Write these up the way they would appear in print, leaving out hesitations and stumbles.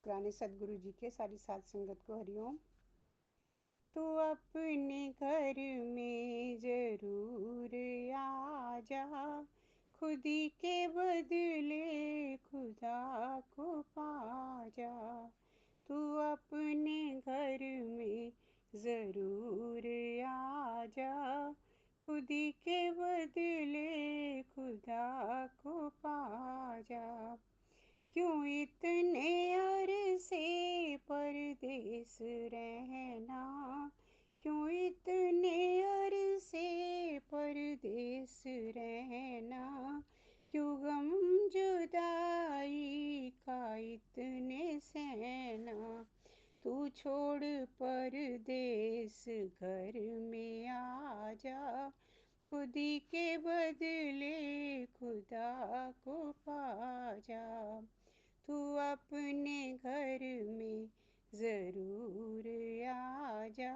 शुक्राने सदगुरु जी के, सारी साध संगत को हरिओम। तू अपने घर में जरूर आ जा, खुदी के बदले खुदा को पा जा। तू अपने घर में जरूर आ जा, खुदी के बदले खुदा को पा जा। क्यों इतने अरसे परदेस रहना, क्यों इतने अरसे परदेस रहना, क्यों गम जुदाई का इतने सहना। तू छोड़ परदेस घर में आ जा, खुदी के बदले खुदा को पा जा। तू अपने घर में जरूर आ जा,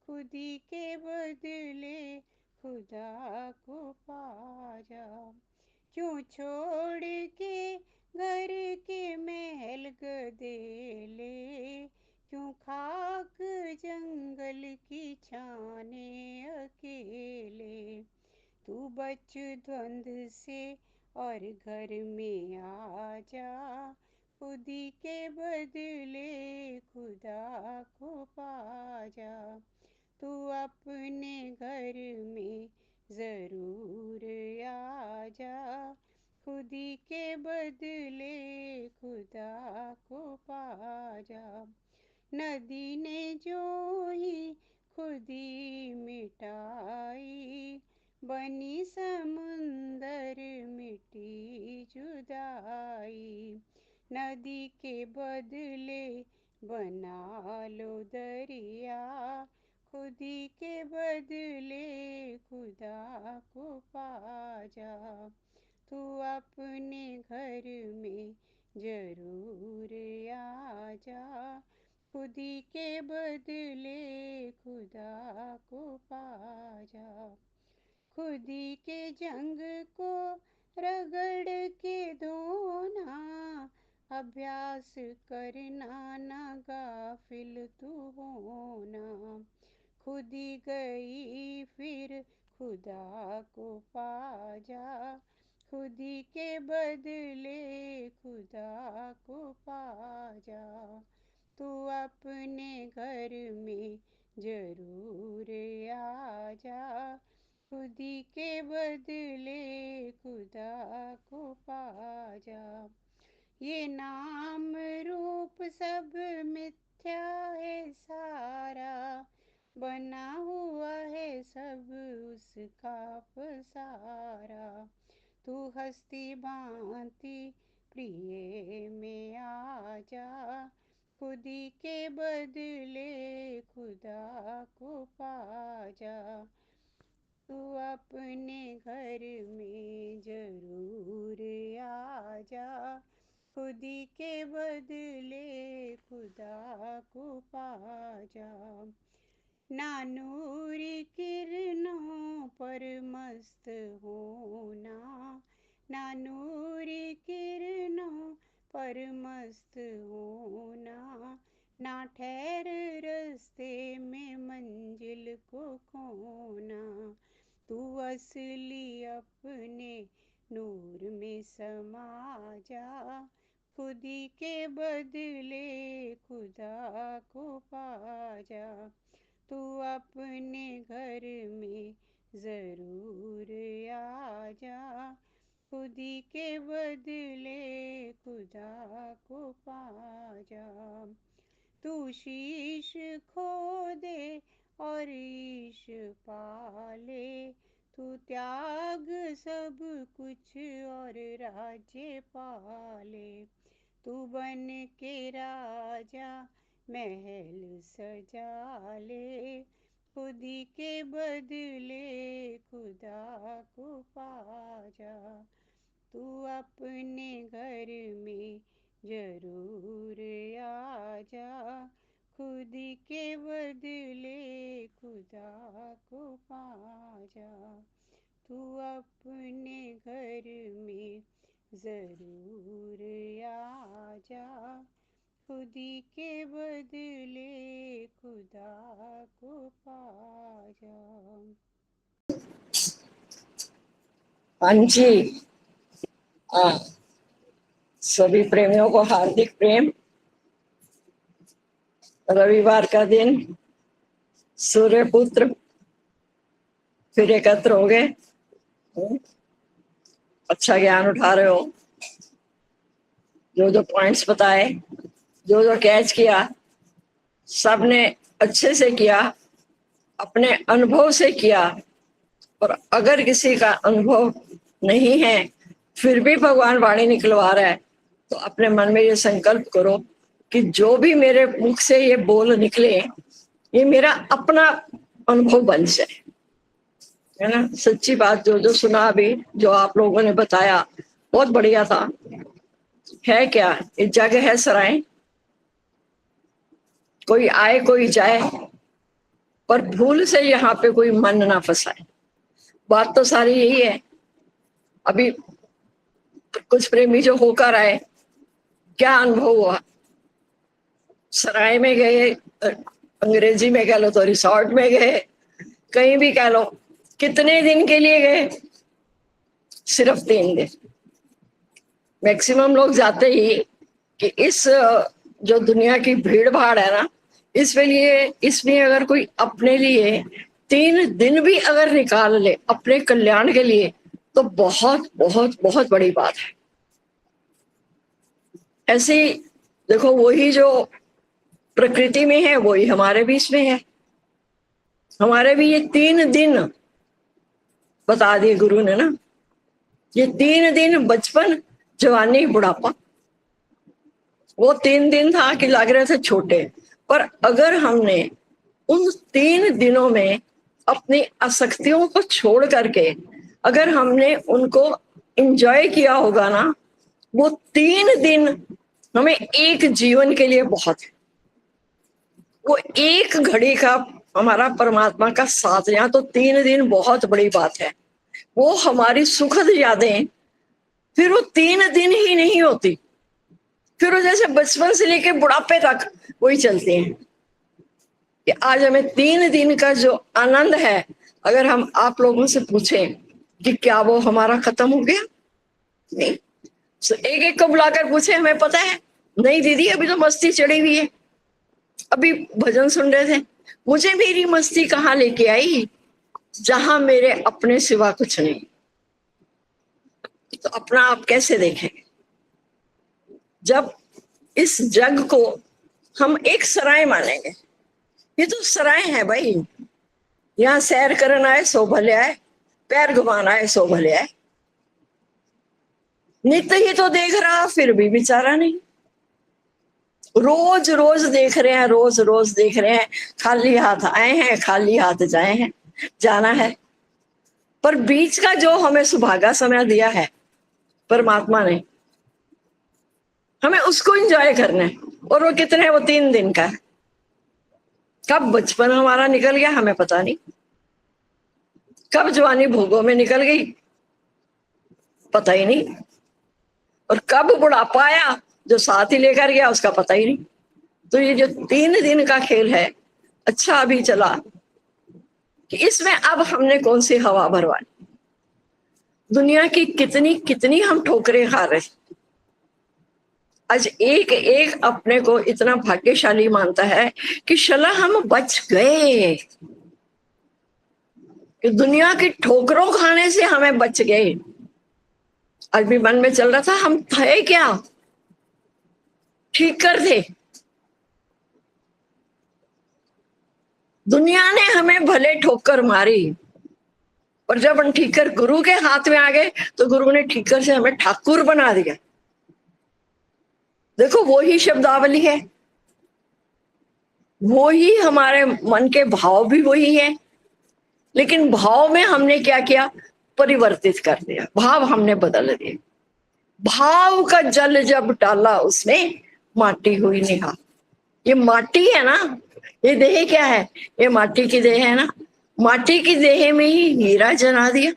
खुदी के बदले खुदा को पा जा। क्यों छोड़ के घर के महल गदेले, क्यों खाक जंगल की छाने अकेले। तू बच द्वंद से और घर में आ जा, खुदी के बदले खुदा को पा जा। तू अपने घर में जरूर आ जा, खुदी के बदले खुदा को पा जा। नदी ने जो ही खुदी मिटाई, बनी समुंदर मिटी जुदाई। नदी के बदले बना लो दरिया, खुदी के बदले खुदा को पा जा। तू अपने घर में जरूर आ जा, खुदी के बदले खुदा को पा जा। खुदी के जंग को रगड़ के धोना, अभ्यास करना ना गाफिल तू होना। खुदी गई फिर खुदा को पा जा, खुदी के बदले खुदा को पा जा। तू अपने घर में जरूर आ जा, खुदी के बदले खुदा को पा जा। ये नाम रूप सब मिथ्या है सारा, बना हुआ है सब उसका पसारा। तू हस्ती भांति प्रिय में आ जा, खुदी के बदले खुदा को पा जा। तू अपने घर में जरूर आ जा, खुदी के बदले खुदा को पा जा। ना नूर किरणों पर मस्त होना, ना नूर किरणों पर मस्त होना, ना ठहर रास्ते में मंजिल को खोना। तू असली अपने नूर में समा जा, खुदी के बदले खुदा को पा जा। तू अपने घर में जरूर आ जा, खुदी के बदले खुदा को पा जा। तू शीश खो दे और ईश पाले, तू त्याग सब कुछ और राज्य पाले। तू बन के राजा महल सजा ले, खुदी के बदले खुदा को पा जा। तू अपने घर में जरूर आ जा, खुदी के बदले खुदा को पा जा। तू अपने घर में जरूर आ जा, खुदी के बदले खुदा को पा जा। हाँ जी। हाँ, सभी प्रेमियों को हार्दिक प्रेम। रविवार का दिन सूर्य पुत्र फिर एकत्र हो गए। अच्छा ज्ञान उठा रहे हो, जो जो पॉइंट्स बताए, जो जो कैच किया, सबने अच्छे से किया, अपने अनुभव से किया। और अगर किसी का अनुभव नहीं है फिर भी भगवान वाणी निकलवा रहा है, तो अपने मन में ये संकल्प करो कि जो भी मेरे मुख से ये बोल निकले ये मेरा अपना अनुभव बन जाए, है ना। सच्ची बात, जो जो सुना अभी, जो आप लोगों ने बताया, बहुत बढ़िया था। है क्या, ये जग है सराय, कोई आए कोई जाए, पर भूल से यहाँ पे कोई मन ना फंसाए। बात तो सारी यही है। अभी कुछ प्रेमी जो होकर आए, क्या अनुभव हुआ? सराय में गए, अंग्रेजी में कह लो तो रिसोर्ट में गए, कहीं भी कह लो। कितने दिन के लिए गए? सिर्फ 3 दिन। मैक्सिमम लोग जाते ही कि इस जो दुनिया की भीड़ भाड़ है ना, इसमें अगर कोई अपने लिए 3 दिन भी अगर निकाल ले अपने कल्याण के लिए, तो बहुत बहुत बहुत बड़ी बात है। ऐसी देखो, वही जो प्रकृति में है वही हमारे बीच में है। हमारे भी ये 3 दिन बता दिए गुरु ने ना। ये 3 दिन बचपन, जवानी, बुढ़ापा, वो 3 दिन था कि लग रहे थे छोटे। पर अगर हमने उन 3 दिनों में अपनी आसक्तियों को छोड़ करके अगर हमने उनको एंजॉय किया होगा ना, वो 3 दिन हमें एक जीवन के लिए बहुत है। वो एक घड़ी का हमारा परमात्मा का साथ, यहाँ तो 3 दिन बहुत बड़ी बात है। वो हमारी सुखद यादें फिर वो 3 दिन ही नहीं होती, फिर वो जैसे बचपन से लेके बुढ़ापे तक वही चलती हैं। कि आज हमें 3 दिन का जो आनंद है, अगर हम आप लोगों से पूछें कि क्या वो हमारा खत्म हो गया? नहीं। तो एक एक को बुलाकर पूछे, हमें पता है नहीं दीदी, अभी तो मस्ती चढ़ी हुई है। अभी भजन सुन रहे थे, मुझे मेरी मस्ती कहाँ लेके आई, जहां मेरे अपने सिवा कुछ नहीं। तो अपना आप कैसे देखेंगे जब इस जग को हम एक सराय मानेंगे? ये तो सराय है भाई, यहाँ सैर करना आए सो भले आए, पैर घुमाना है सो भले आए। नित्य ही तो देख रहा, फिर भी बेचारा नहीं। रोज रोज देख रहे हैं, रोज रोज देख रहे हैं, खाली हाथ आए हैं, खाली हाथ जाए हैं, जाना है। पर बीच का जो हमें सुभागा समय दिया है परमात्मा ने, हमें उसको एंजॉय करना है। और वो कितने, वो 3 दिन का है। कब बचपन हमारा निकल गया हमें पता नहीं, कब जवानी भोगों में निकल गई पता ही नहीं, और कब बुढ़ापा आया जो साथ ही लेकर गया उसका पता ही नहीं। तो ये जो 3 दिन का खेल है, अच्छा अभी चला कि इसमें अब हमने कौन सी हवा भरवानी। दुनिया की कितनी कितनी हम ठोकरें खा रहे। आज एक एक अपने को इतना भाग्यशाली मानता है कि शला हम बच गए, कि दुनिया की ठोकरों खाने से हमें बच गए। आज भी मन में चल रहा था, हम थे क्या ठीक कर थे। दुनिया ने हमें भले ठोकर मारी, और जब हम ठीकर गुरु के हाथ में आ गए तो गुरु ने ठीकर से हमें ठाकुर बना दिया। देखो वो ही शब्दावली है, वो ही हमारे मन के भाव भी वही है, लेकिन भाव में हमने क्या किया, परिवर्तित कर दिया, भाव हमने बदल दिए। भाव का जल जब डाला उसमें माटी हुई निहार। ये माटी है ना, ये देह क्या है, ये माटी की देह है ना। माटी की देह में ही हीरा जना दिया,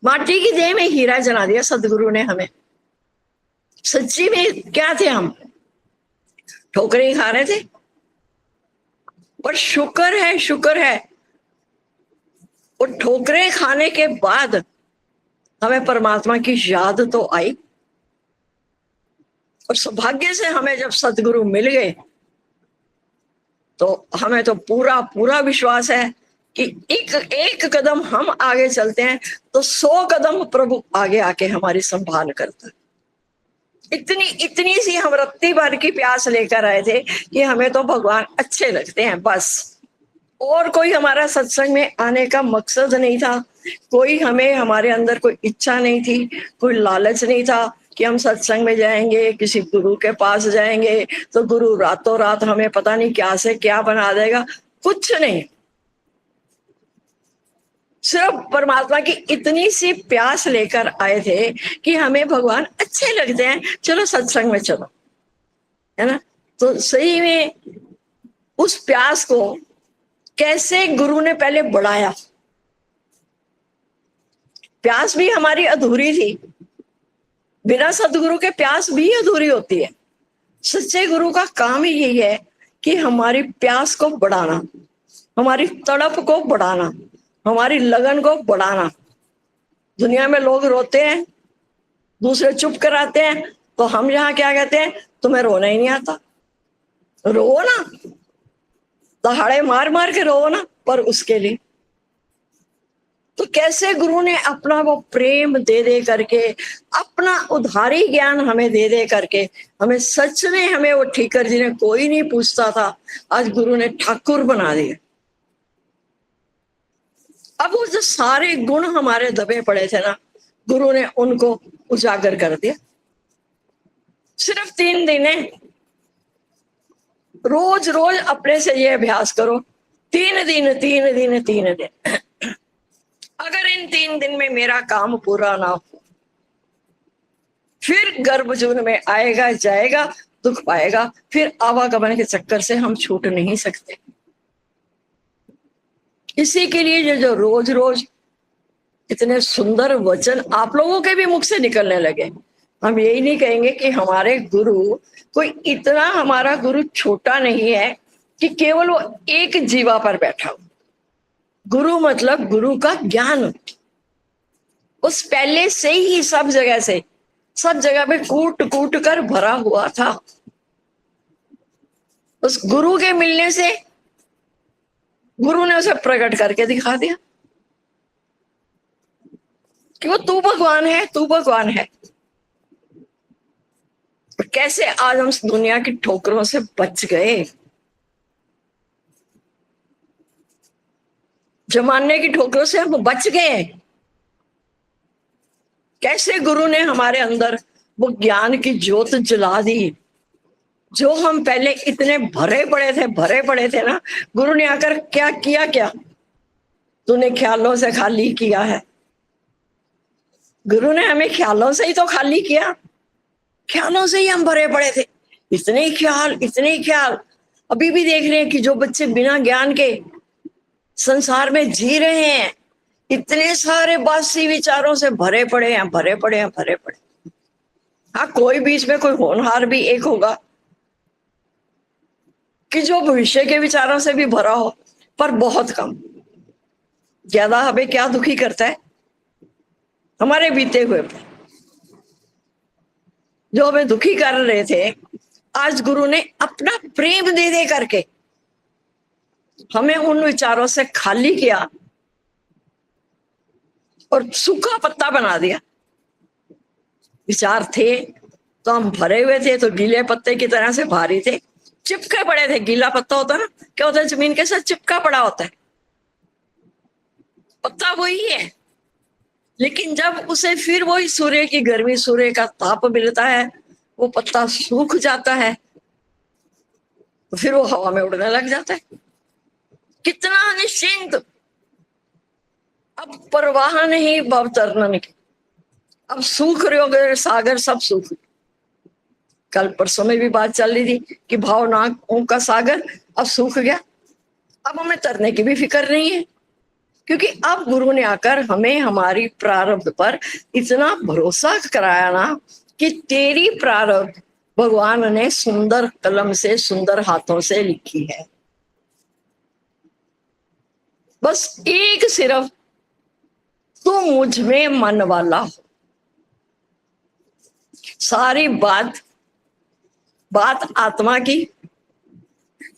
माटी की देह में हीरा जना दिया सदगुरु ने हमें। सच्ची में क्या थे हम? ठोकरें ही खा रहे थे, पर शुक्र है वो ठोकरें खाने के बाद हमें परमात्मा की याद तो आई, और सौभाग्य से हमें जब सदगुरु मिल गए तो हमें तो पूरा पूरा विश्वास है कि एक एक कदम हम आगे चलते हैं तो 100 कदम प्रभु आगे आके हमारी संभाल करता है। इतनी इतनी सी हम रत्ती भर की प्यास लेकर आए थे कि हमें तो भगवान अच्छे लगते हैं बस, और कोई हमारा सत्संग में आने का मकसद नहीं था, कोई हमें हमारे अंदर कोई इच्छा नहीं थी, कोई लालच नहीं था कि हम सत्संग में जाएंगे, किसी गुरु के पास जाएंगे तो गुरु रातों रात हमें पता नहीं क्या से क्या बना देगा, कुछ नहीं। सिर्फ परमात्मा की इतनी सी प्यास लेकर आए थे कि हमें भगवान अच्छे लगते हैं, चलो सत्संग में चलो, है ना। तो सही में उस प्यास को कैसे गुरु ने पहले बढ़ाया। प्यास भी हमारी अधूरी थी, बिना सदगुरु के प्यास भी अधूरी होती है। सच्चे गुरु का काम ही यही है कि हमारी प्यास को बढ़ाना, हमारी तड़प को बढ़ाना, हमारी लगन को बढ़ाना। दुनिया में लोग रोते हैं, दूसरे चुप कराते हैं, तो हम यहाँ क्या कहते हैं, तुम्हें रोना ही नहीं आता, रो ना, दहाड़े मार मार के रो ना, पर उसके लिए तो कैसे गुरु ने अपना वो प्रेम दे दे करके, अपना उधारी ज्ञान हमें दे दे करके, हमें सच में, हमें वो ठीकर जिन्हें कोई नहीं पूछता था, आज गुरु ने ठाकुर बना दिया। अब वो जो सारे गुण हमारे दबे पड़े थे ना, गुरु ने उनको उजागर कर दिया। सिर्फ 3 दिन है, रोज रोज अपने से ये अभ्यास करो, 3 दिन 3 दिन 3 दिन। अगर इन 3 दिन में मेरा काम पूरा ना हो, फिर गर्भजून में आएगा जाएगा, दुख पाएगा, फिर आवागमन के चक्कर से हम छूट नहीं सकते। इसी के लिए जो रोज रोज इतने सुंदर वचन आप लोगों के भी मुख से निकलने लगे। हम यही नहीं कहेंगे कि हमारे गुरु कोई इतना, हमारा गुरु छोटा नहीं है कि केवल वो एक जीवा पर बैठा हो। गुरु मतलब गुरु का ज्ञान उस पहले से ही सब जगह पे कूट कूट कर भरा हुआ था। उस गुरु के मिलने से गुरु ने उसे प्रकट करके दिखा दिया कि वो तू भगवान है, तू भगवान है। कैसे आज हम दुनिया की ठोकरों से बच गए, जमाने की ठोकरों से हम बच गए। कैसे गुरु ने हमारे अंदर वो ज्ञान की ज्योत जला दी, जो हम पहले इतने भरे पड़े थे ना, गुरु ने आकर क्या किया, क्या तूने ख्यालों से खाली किया है। गुरु ने हमें ख्यालों से ही तो खाली किया, ख्यालों से ही हम भरे पड़े थे, इतने ख्याल। अभी भी देख रहे हैं कि जो बच्चे बिना ज्ञान के संसार में जी रहे हैं, इतने सारे बासी विचारों से भरे पड़े हैं। हाँ, कोई बीच में कोई होनहार भी एक होगा कि जो भविष्य के विचारों से भी भरा हो, पर बहुत कम। ज्यादा हमें क्या दुखी करता है, हमारे बीते हुए पर जो हमें दुखी कर रहे थे, आज गुरु ने अपना प्रेम दे दे करके हमें उन विचारों से खाली किया और सूखा पत्ता बना दिया। विचार थे तो हम भरे हुए थे, तो गीले पत्ते की तरह से भारी थे, चिपके पड़े थे। गीला पत्ता होता है ना, क्या होता है, जमीन के साथ चिपका पड़ा होता है। पत्ता वही है, लेकिन जब उसे फिर वही सूर्य की गर्मी, सूर्य का ताप मिलता है, वो पत्ता सूख जाता है, तो फिर वो हवा में उड़ने लग जाता है। कितना निश्चिंत, अब परवाह नहीं भव तरनन की। अब सूख रहे हो सागर, सब सूख। कल परसों में भी बात चल रही थी कि भावनाओं का सागर अब सूख गया। अब हमें तरने की भी फिक्र नहीं है, क्योंकि अब गुरु ने आकर हमें हमारी प्रारब्ध पर इतना भरोसा कराया ना कि तेरी प्रारब्ध भगवान ने सुंदर कलम से, सुंदर हाथों से लिखी है। बस एक सिर्फ तू मुझ में मन वाला हो। सारी बात आत्मा की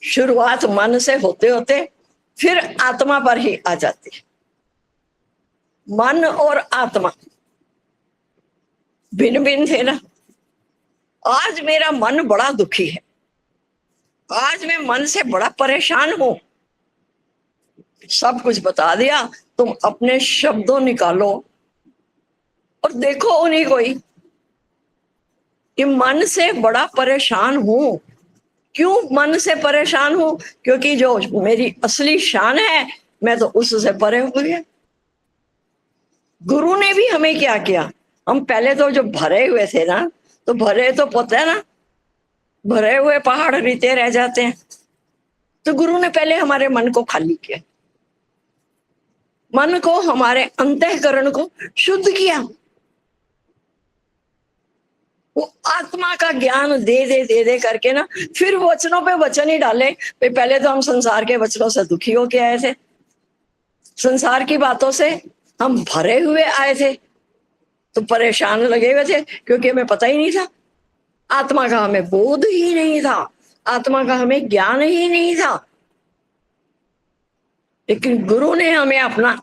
शुरुआत मन से होते होते फिर आत्मा पर ही आ जाती है। मन और आत्मा भिन्न भिन्न थे ना। आज मेरा मन बड़ा दुखी है, आज मैं मन से बड़ा परेशान हूं। सब कुछ बता दिया, तुम अपने शब्दों निकालो और देखो उन्हीं को ही कि मन से बड़ा परेशान हूं। क्यों मन से परेशान हूं? क्योंकि जो मेरी असली शान है मैं तो उससे परे हो गया। गुरु ने भी हमें क्या किया, हम पहले तो जो भरे हुए थे ना, तो भरे तो पता है ना, भरे हुए पहाड़ रीते रह जाते हैं। तो गुरु ने पहले हमारे मन को खाली किया, मन को, हमारे अंतःकरण को शुद्ध किया। वो आत्मा का ज्ञान दे करके ना, फिर वचनों पे वचन ही डाले। पहले तो हम संसार के वचनों से दुखी होके आए थे, संसार की बातों से हम भरे हुए आए थे, तो परेशान लगे हुए थे क्योंकि हमें पता ही नहीं था, आत्मा का हमें बोध ही नहीं था, आत्मा का हमें ज्ञान ही नहीं था। लेकिन गुरु ने हमें अपना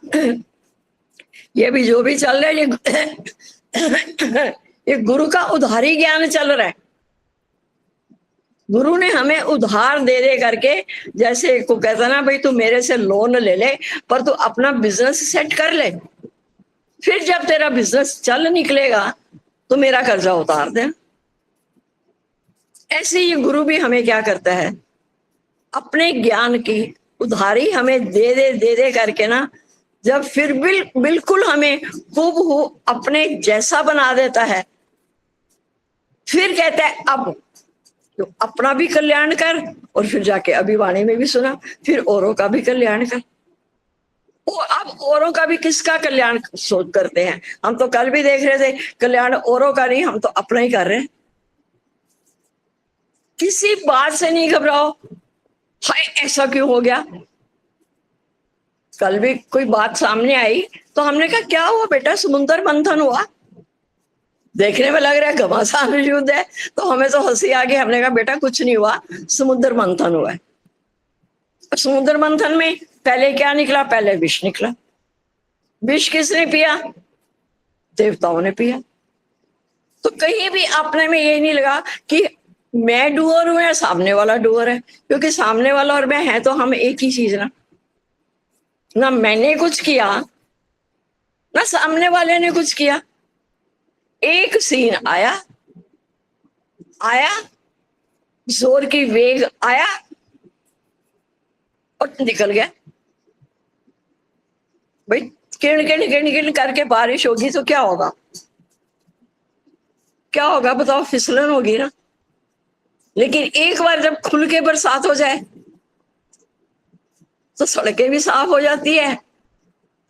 ये भी जो भी चल रहा है, ये गुरु का उधारी ज्ञान चल रहा है। गुरु ने हमें उधार दे करके, जैसे को कहता ना, भाई तू मेरे से लोन ले ले पर तू अपना बिजनेस सेट कर ले, फिर जब तेरा बिजनेस चल निकलेगा तो मेरा कर्जा उतार दे। ऐसे ये गुरु भी हमें क्या करता है, अपने ज्ञान की उधारी हमें दे करके ना, जब फिर बिल्कुल हमें हूबहू अपने जैसा बना देता है, फिर कहता है अब तो अपना भी कल्याण कर, और फिर जाके अभी वाणी में भी सुना, फिर औरों का भी कल्याण कर। अब औरों का भी किसका कल्याण सोच करते हैं? हम तो कल भी देख रहे थे, कल्याण औरों का नहीं, हम तो अपना ही कर रहे हैं। किसी बात से नहीं घबराओ, हाय ऐसा क्यों हो गया। कल भी कोई बात सामने आई तो हमने कहा क्या हुआ बेटा, समुद्र मंथन हुआ? देखने में लग रहा है घमासान युद्ध है, तो हमें तो हंसी आ गई। हमने कहा बेटा कुछ नहीं हुआ, समुद्र मंथन हुआ है। समुद्र मंथन में पहले क्या निकला? पहले विष निकला। विष किसने पिया? देवताओं ने पिया। तो कहीं भी अपने में ये नहीं लगा कि मैं डूअर हूं या सामने वाला डूअर है, क्योंकि सामने वाला और मैं है तो हम एक ही चीज ना मैंने कुछ किया ना सामने वाले ने कुछ किया। एक सीन आया, जोर की वेग आया और निकल गया। भाई किरण किरण किरण किरण करके बारिश होगी तो क्या होगा? क्या होगा बताओ? फिसलन होगी ना। लेकिन एक बार जब खुल के बरसात हो जाए तो सड़कें भी साफ हो जाती है,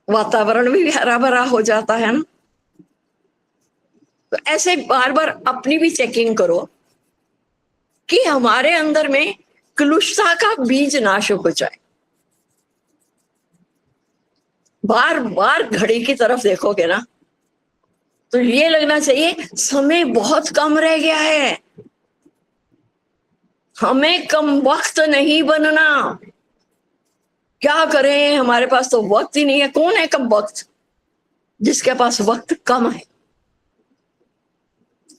वातावरण भी हरा भरा हो जाता है ना। तो ऐसे बार बार अपनी भी चेकिंग करो कि हमारे अंदर में कलुषता का बीज नाश हो जाए। बार बार घड़ी की तरफ देखोगे ना तो ये लगना चाहिए समय बहुत कम रह गया है, हमें कम वक्त नहीं बनना। क्या करें, हमारे पास तो वक्त ही नहीं है। कौन है कम वक्त? जिसके पास वक्त कम है।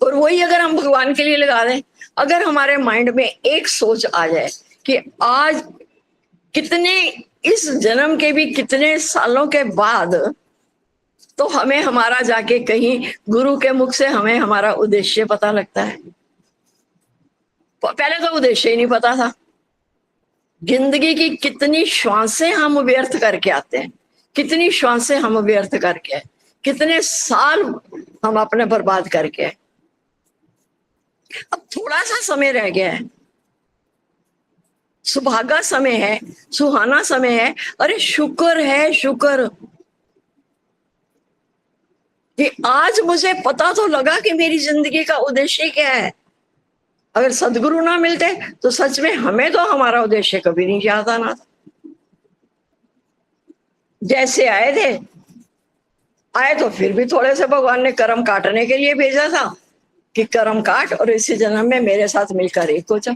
और वही अगर हम भगवान के लिए लगा दें, अगर हमारे माइंड में एक सोच आ जाए कि आज कितने, इस जन्म के भी कितने सालों के बाद तो हमें हमारा जाके कहीं गुरु के मुख से हमें हमारा उद्देश्य पता लगता है। पहले तो उद्देश्य ही नहीं पता था। जिंदगी की कितनी श्वासें हम व्यर्थ करके आते हैं, कितनी श्वासें हम व्यर्थ करके, कितने साल हम अपने बर्बाद करके। अब थोड़ा सा समय रह गया है, सुभागा समय है, सुहाना समय है। अरे शुक्र है, शुक्र कि आज मुझे पता तो लगा कि मेरी जिंदगी का उद्देश्य क्या है। अगर सदगुरु ना मिलते तो सच में हमें तो हमारा उद्देश्य कभी नहीं याद आना। जैसे आए तो फिर भी थोड़े से भगवान ने कर्म काटने के लिए भेजा था कि कर्म काट और इसी जन्म में मेरे साथ मिलकर एक हो जा।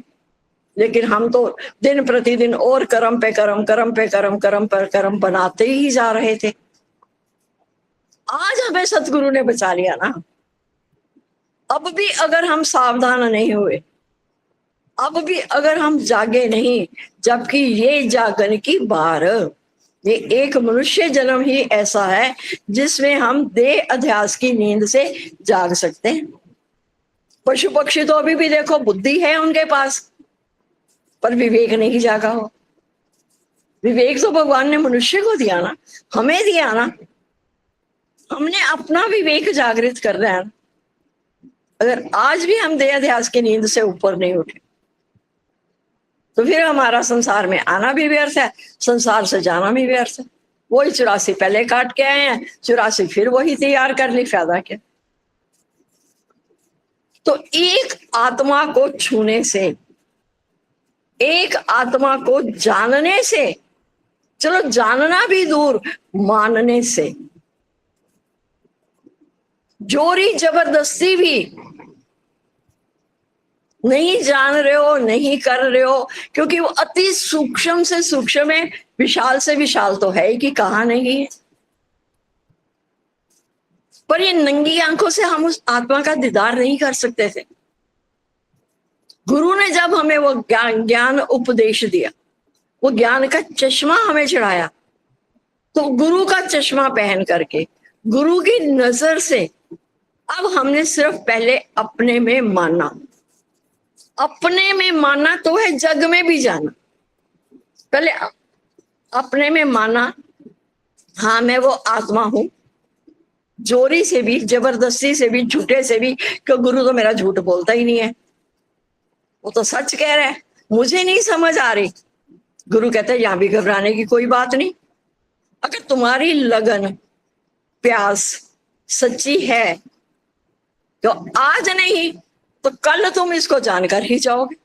लेकिन हम तो दिन प्रतिदिन और कर्म पे कर्म, कर्म पे कर्म, कर्म पर कर्म बनाते ही जा रहे थे। आज हमें सतगुरु ने बचा लिया ना। अब भी अगर हम सावधान नहीं हुए, अब भी अगर हम जागे नहीं, जबकि ये जागने की बार, ये एक मनुष्य जन्म ही ऐसा है जिसमें हम देह अध्यास की नींद से जाग सकते हैं। पशु पक्षी तो अभी भी देखो बुद्धि है उनके पास, पर विवेक नहीं जागा हो। विवेक तो भगवान ने मनुष्य को दिया ना, हमें दिया ना। हमने अपना विवेक जागृत करना है। अगर आज भी हम देह अध्यास की नींद से ऊपर नहीं उठे तो फिर हमारा संसार में आना भी व्यर्थ है, संसार से जाना भी व्यर्थ है। वही 84 पहले काट के आए हैं, 84 फिर वही तैयार कर ली, फायदा क्या। तो एक आत्मा को छूने से, एक आत्मा को जानने से, चलो जानना भी दूर, मानने से, जोरी जबरदस्ती भी नहीं जान रहे हो, नहीं कर रहे हो, क्योंकि वो अति सूक्ष्म से सूक्ष्म है, विशाल से विशाल तो है ही कि कहाँ नहीं है। पर ये नंगी आंखों से हम उस आत्मा का दीदार नहीं कर सकते थे। गुरु ने जब हमें वो ज्ञान उपदेश दिया, वो ज्ञान का चश्मा हमें चढ़ाया, तो गुरु का चश्मा पहन करके, गुरु की नजर से अब हमने सिर्फ पहले अपने में माना। अपने में माना तो है जग में भी जाना। पहले अपने में माना, हाँ मैं वो आत्मा हूं, जोरी से भी, जबरदस्ती से भी, झूठे से भी, क्यों गुरु तो मेरा झूठ बोलता ही नहीं है, वो तो सच कह रहा है, मुझे नहीं समझ आ रही। गुरु कहते हैं यहां भी घबराने की कोई बात नहीं। अगर तुम्हारी लगन प्यास सच्ची है तो आज नहीं तो कल तुम इसको जानकर ही जाओगे।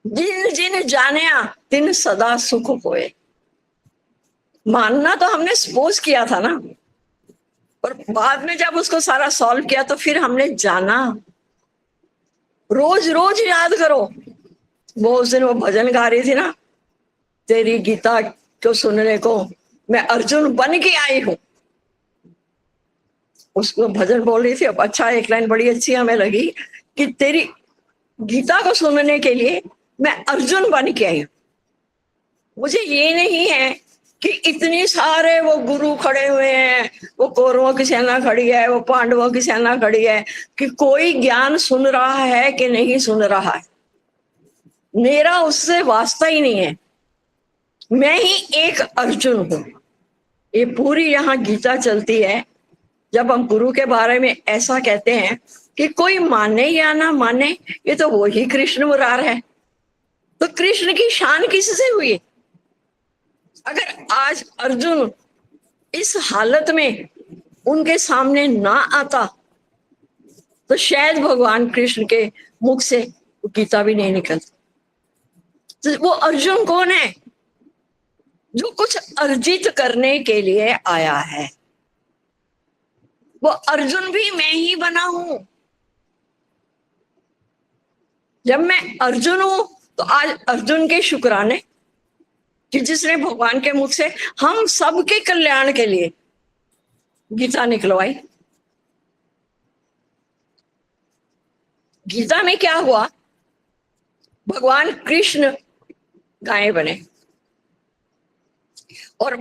जिन जिन जानिया तिन सदा सुख होए। मानना तो हमने सपोज किया था ना, और बाद में जब उसको सारा सॉल्व किया तो फिर हमने जाना। रोज रोज याद करो। वो उस दिन वो भजन गा रही थी ना, तेरी गीता को सुनने को मैं अर्जुन बन के आई हूं। उसको भजन बोल रही थी। अब अच्छा, एक लाइन बड़ी अच्छी हमें लगी कि तेरी गीता को सुनने के लिए मैं अर्जुन बन के आई हूं। मुझे ये नहीं है कि इतने सारे वो गुरु खड़े हुए हैं, वो कौरवों की सेना खड़ी है, वो पांडवों की सेना खड़ी है, कि कोई ज्ञान सुन रहा है कि नहीं सुन रहा है, मेरा उससे वास्ता ही नहीं है। मैं ही एक अर्जुन हूं। ये पूरी यहाँ गीता चलती है। जब हम गुरु के बारे में ऐसा कहते हैं कि कोई माने या ना माने, ये तो वो ही कृष्ण मुरार है। तो कृष्ण की शान किससे हुई? अगर आज अर्जुन इस हालत में उनके सामने ना आता तो शायद भगवान कृष्ण के मुख से गीता भी नहीं निकलती। तो वो अर्जुन कौन है? जो कुछ अर्जित करने के लिए आया है। वो अर्जुन भी मैं ही बना हूं। जब मैं अर्जुन हूं तो आज अर्जुन के शुक्राने कि जिसने भगवान के मुख से हम सबके कल्याण के लिए गीता निकलवाई। गीता में क्या हुआ? भगवान कृष्ण गाय बने और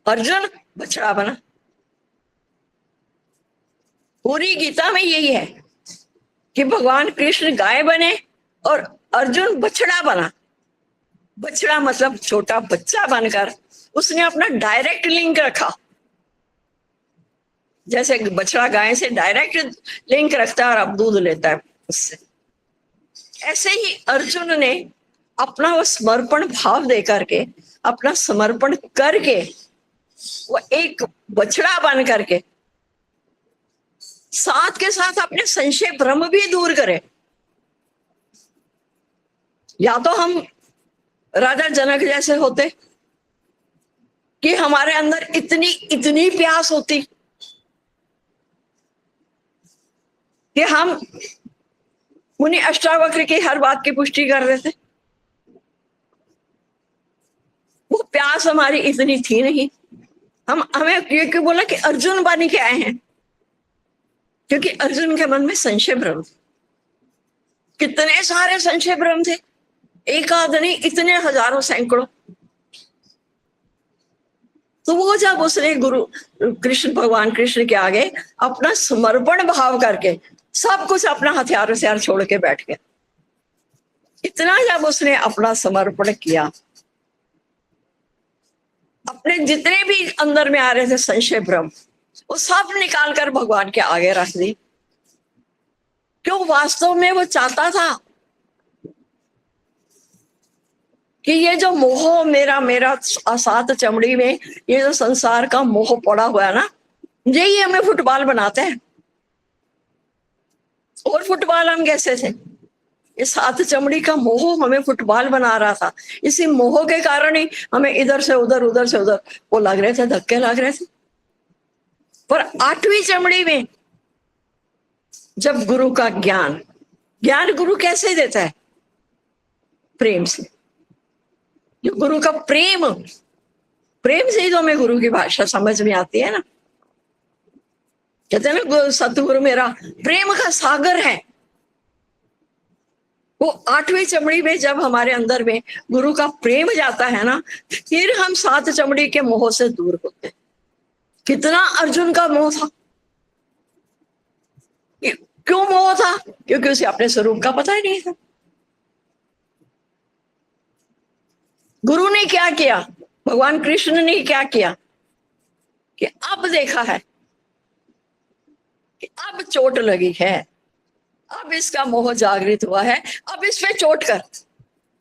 अर्जुन बछड़ा बना। पूरी गीता में यही है कि भगवान कृष्ण गाय बने और अर्जुन बछड़ा बना। बछड़ा मतलब छोटा बच्चा बनकर उसने अपना डायरेक्ट लिंक रखा। जैसे बछड़ा गाय से डायरेक्ट लिंक रखता है और अब दूध लेता है उससे, ऐसे ही अर्जुन ने अपना वो समर्पण भाव दे करके, अपना समर्पण करके, वो एक बछड़ा बन करके साथ के साथ अपने संशय भ्रम भी दूर करें। या तो हम राजा जनक जैसे होते कि हमारे अंदर इतनी इतनी प्यास होती कि हम मुनि अष्टावक्र की हर बात की पुष्टि कर देते। वो प्यास हमारी इतनी थी नहीं। हमें ये क्यों बोला कि अर्जुन बन के आए हैं? क्योंकि अर्जुन के मन में संशय भ्रम, कितने सारे संशय भ्रम थे, एक आध नहीं, इतने हजारों सैकड़ों। तो वो जब उसने गुरु कृष्ण, भगवान कृष्ण के आगे अपना समर्पण भाव करके सब कुछ अपना हथियार छोड़ के बैठ गया, इतना जब उसने अपना समर्पण किया, अपने जितने भी अंदर में आ रहे थे संशय भ्रम, वो सब निकाल कर भगवान के आगे रख दी। क्यों? वास्तव में वो चाहता था कि ये जो मोह मेरा सात चमड़ी में ये जो संसार का मोह पड़ा हुआ है ना, यही हमें फुटबॉल बनाते हैं। और फुटबॉल हम कैसे थे? ये सात चमड़ी का मोह हमें फुटबॉल बना रहा था। इसी मोह के कारण ही हमें इधर से उधर, उधर से उधर वो लग रहे थे, धक्के लग रहे थे। पर आठवीं चमड़ी में जब गुरु का ज्ञान गुरु कैसे देता है? प्रेम से। जो गुरु का प्रेम से ही तो हमें गुरु की भाषा समझ में आती है ना। कहते हैं ना, सतगुरु मेरा प्रेम का सागर है। वो आठवीं चमड़ी में जब हमारे अंदर में गुरु का प्रेम जाता है ना, फिर हम सात चमड़ी के मोह से दूर होते हैं। कितना अर्जुन का मोह था। क्यों मोह था? क्योंकि उसे अपने स्वरूप का पता ही नहीं था। गुरु ने क्या किया, भगवान कृष्ण ने क्या किया कि अब देखा है कि अब चोट लगी है, अब इसका मोह जागृत हुआ है, अब इस पे चोट कर,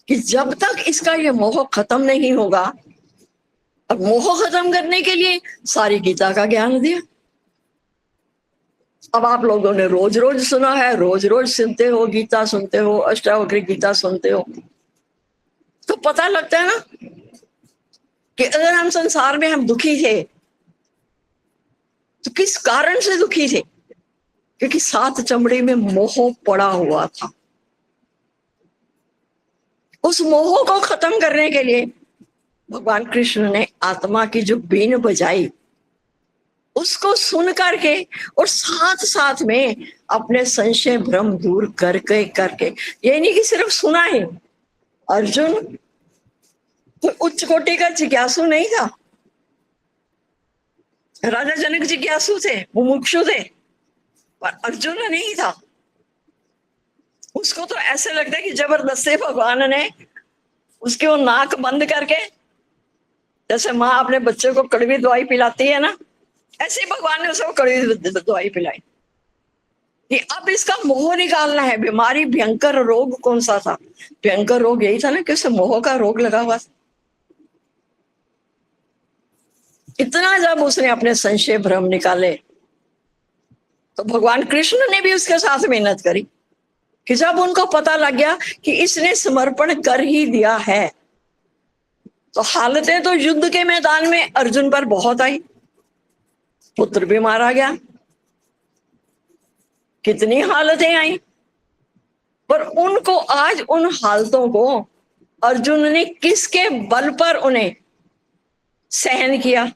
कि जब तक इसका ये मोह खत्म नहीं होगा। अब मोह खत्म करने के लिए सारी गीता का ज्ञान दिया। अब आप लोगों ने रोज रोज सुना है, रोज रोज सुनते हो, गीता सुनते हो, अष्टावक्र गीता सुनते हो, तो पता लगता है ना कि अगर हम संसार में हम दुखी थे तो किस कारण से दुखी थे? क्योंकि सात चमड़ी में मोह पड़ा हुआ था। उस मोह को खत्म करने के लिए भगवान कृष्ण ने आत्मा की जो बीन बजाई, उसको सुन करके और साथ साथ में अपने संशय भ्रम दूर करके ये नहीं कि सिर्फ सुना ही। अर्जुन कोई उच्च कोटि का जिज्ञासु नहीं था। राजा जनक जिज्ञासु थे, मुमुक्षु थे, पर अर्जुन नहीं था। उसको तो ऐसे लगता है कि जबरदस्ती भगवान ने उसके वो नाक बंद करके, जैसे माँ अपने बच्चे को कड़वी दवाई पिलाती है ना, ऐसे भगवान ने उसको कड़वी दवाई पिलाई कि अब इसका मोह निकालना है। बीमारी, भयंकर रोग कौन सा था? भयंकर रोग यही था ना कि उसे मोह का रोग लगा हुआ था। इतना जब उसने अपने संशय भ्रम निकाले तो भगवान कृष्ण ने भी उसके साथ मेहनत करी कि जब उनको पता लग गया कि इसने समर्पण कर ही दिया है, तो हालतें तो युद्ध के मैदान में अर्जुन पर बहुत आई। पुत्र भी मारा गया, कितनी हालतें आई, पर उनको आज उन हालतों को अर्जुन ने किसके बल पर उन्हें सहन किया?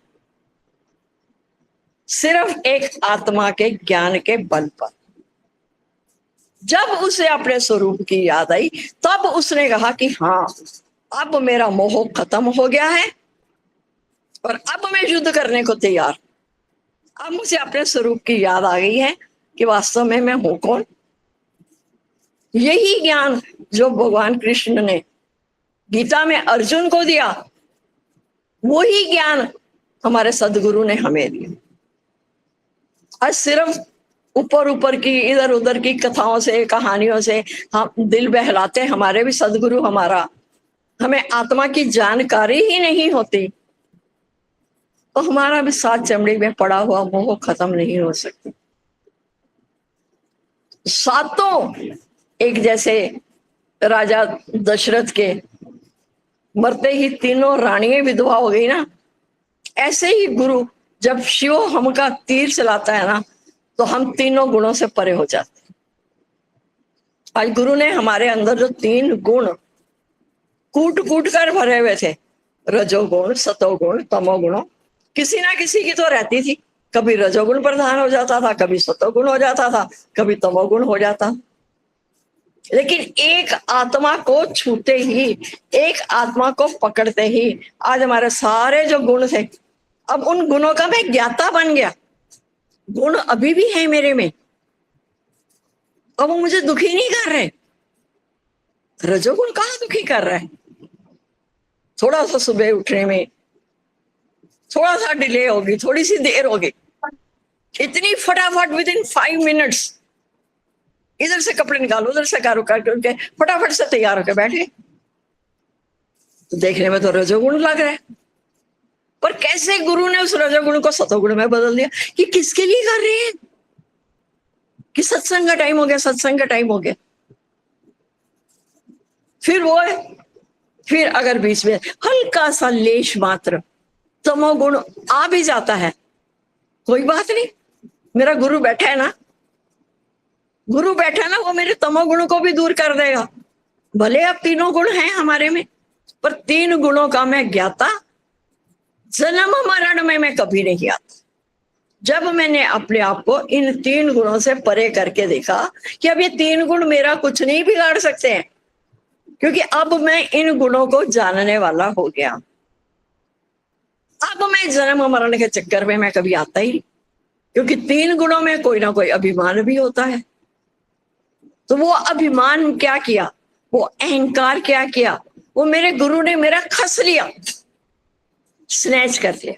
सिर्फ एक आत्मा के ज्ञान के बल पर। जब उसे अपने स्वरूप की याद आई, तब उसने कहा कि हाँ, अब मेरा मोह खत्म हो गया है और अब मैं युद्ध करने को तैयार। अब मुझे अपने स्वरूप की याद आ गई है कि वास्तव में मैं हूं कौन। यही ज्ञान जो भगवान कृष्ण ने गीता में अर्जुन को दिया, वही ज्ञान हमारे सदगुरु ने हमें दिया। आज सिर्फ ऊपर ऊपर की, इधर उधर की कथाओं से, कहानियों से हम दिल बहलाते। हमारे भी सदगुरु हमें आत्मा की जानकारी ही नहीं होती, तो हमारा भी सात चमड़ी में पड़ा हुआ मोह खत्म नहीं हो सकती। सातों एक जैसे, राजा दशरथ के मरते ही तीनों रानियां विधवा हो गई ना, ऐसे ही गुरु जब शिव हमका तीर चलाता है ना, तो हम तीनों गुणों से परे हो जाते हैं। आज गुरु ने हमारे अंदर जो 3 गुण कूट कूट कर भरे हुए थे, रजोगुण, सतोगुण, तमोगुण, किसी ना किसी की तो रहती थी। कभी रजोगुण प्रधान हो जाता था, कभी सतोगुण हो जाता था, कभी तमोगुण हो जाता। लेकिन एक आत्मा को छूते ही, एक आत्मा को पकड़ते ही आज हमारे सारे जो गुण थे, अब उन गुणों का मैं ज्ञाता बन गया। गुण अभी भी है मेरे में, अब वो मुझे दुखी नहीं कर रहे। रजोगुण कहाँ दुखी कर रहा है? थोड़ा सा सुबह उठने में थोड़ा सा डिले होगी, थोड़ी सी देर होगी, इतनी फटाफट विद इन 5 मिनट्स इधर से कपड़े निकालो, उधर से कारो करके फटाफट से तैयार होकर बैठे। तो देखने में तो रजोगुण लग रहा है, पर कैसे गुरु ने उस रजोगुण को सतोगुण में बदल दिया? कि किसके लिए कर रहे हैं? कि सत्संग का टाइम हो गया, सत्संग का टाइम हो गया। फिर अगर बीच में हल्का सा लेश मात्र तमोगुण आ भी जाता है, कोई बात नहीं, मेरा गुरु बैठा है ना, गुरु बैठा है ना, वो मेरे तमोगुण को भी दूर कर देगा। भले अब तीनों गुण हैं हमारे में, पर 3 गुणों का मैं ज्ञाता जन्म मरण में मैं कभी नहीं आता। जब मैंने अपने आप को इन 3 गुणों से परे करके देखा कि अब ये 3 गुण मेरा कुछ नहीं बिगाड़ सकते हैं, क्योंकि अब मैं इन गुणों को जानने वाला हो गया। अब मैं जन्म मरण के चक्कर में मैं कभी आता ही नहीं, क्योंकि 3 गुणों में कोई ना कोई अभिमान भी होता है। तो वो अभिमान क्या किया, वो अहंकार क्या किया, वो मेरे गुरु ने मेरा खस लिया, स्नैच कर लिया।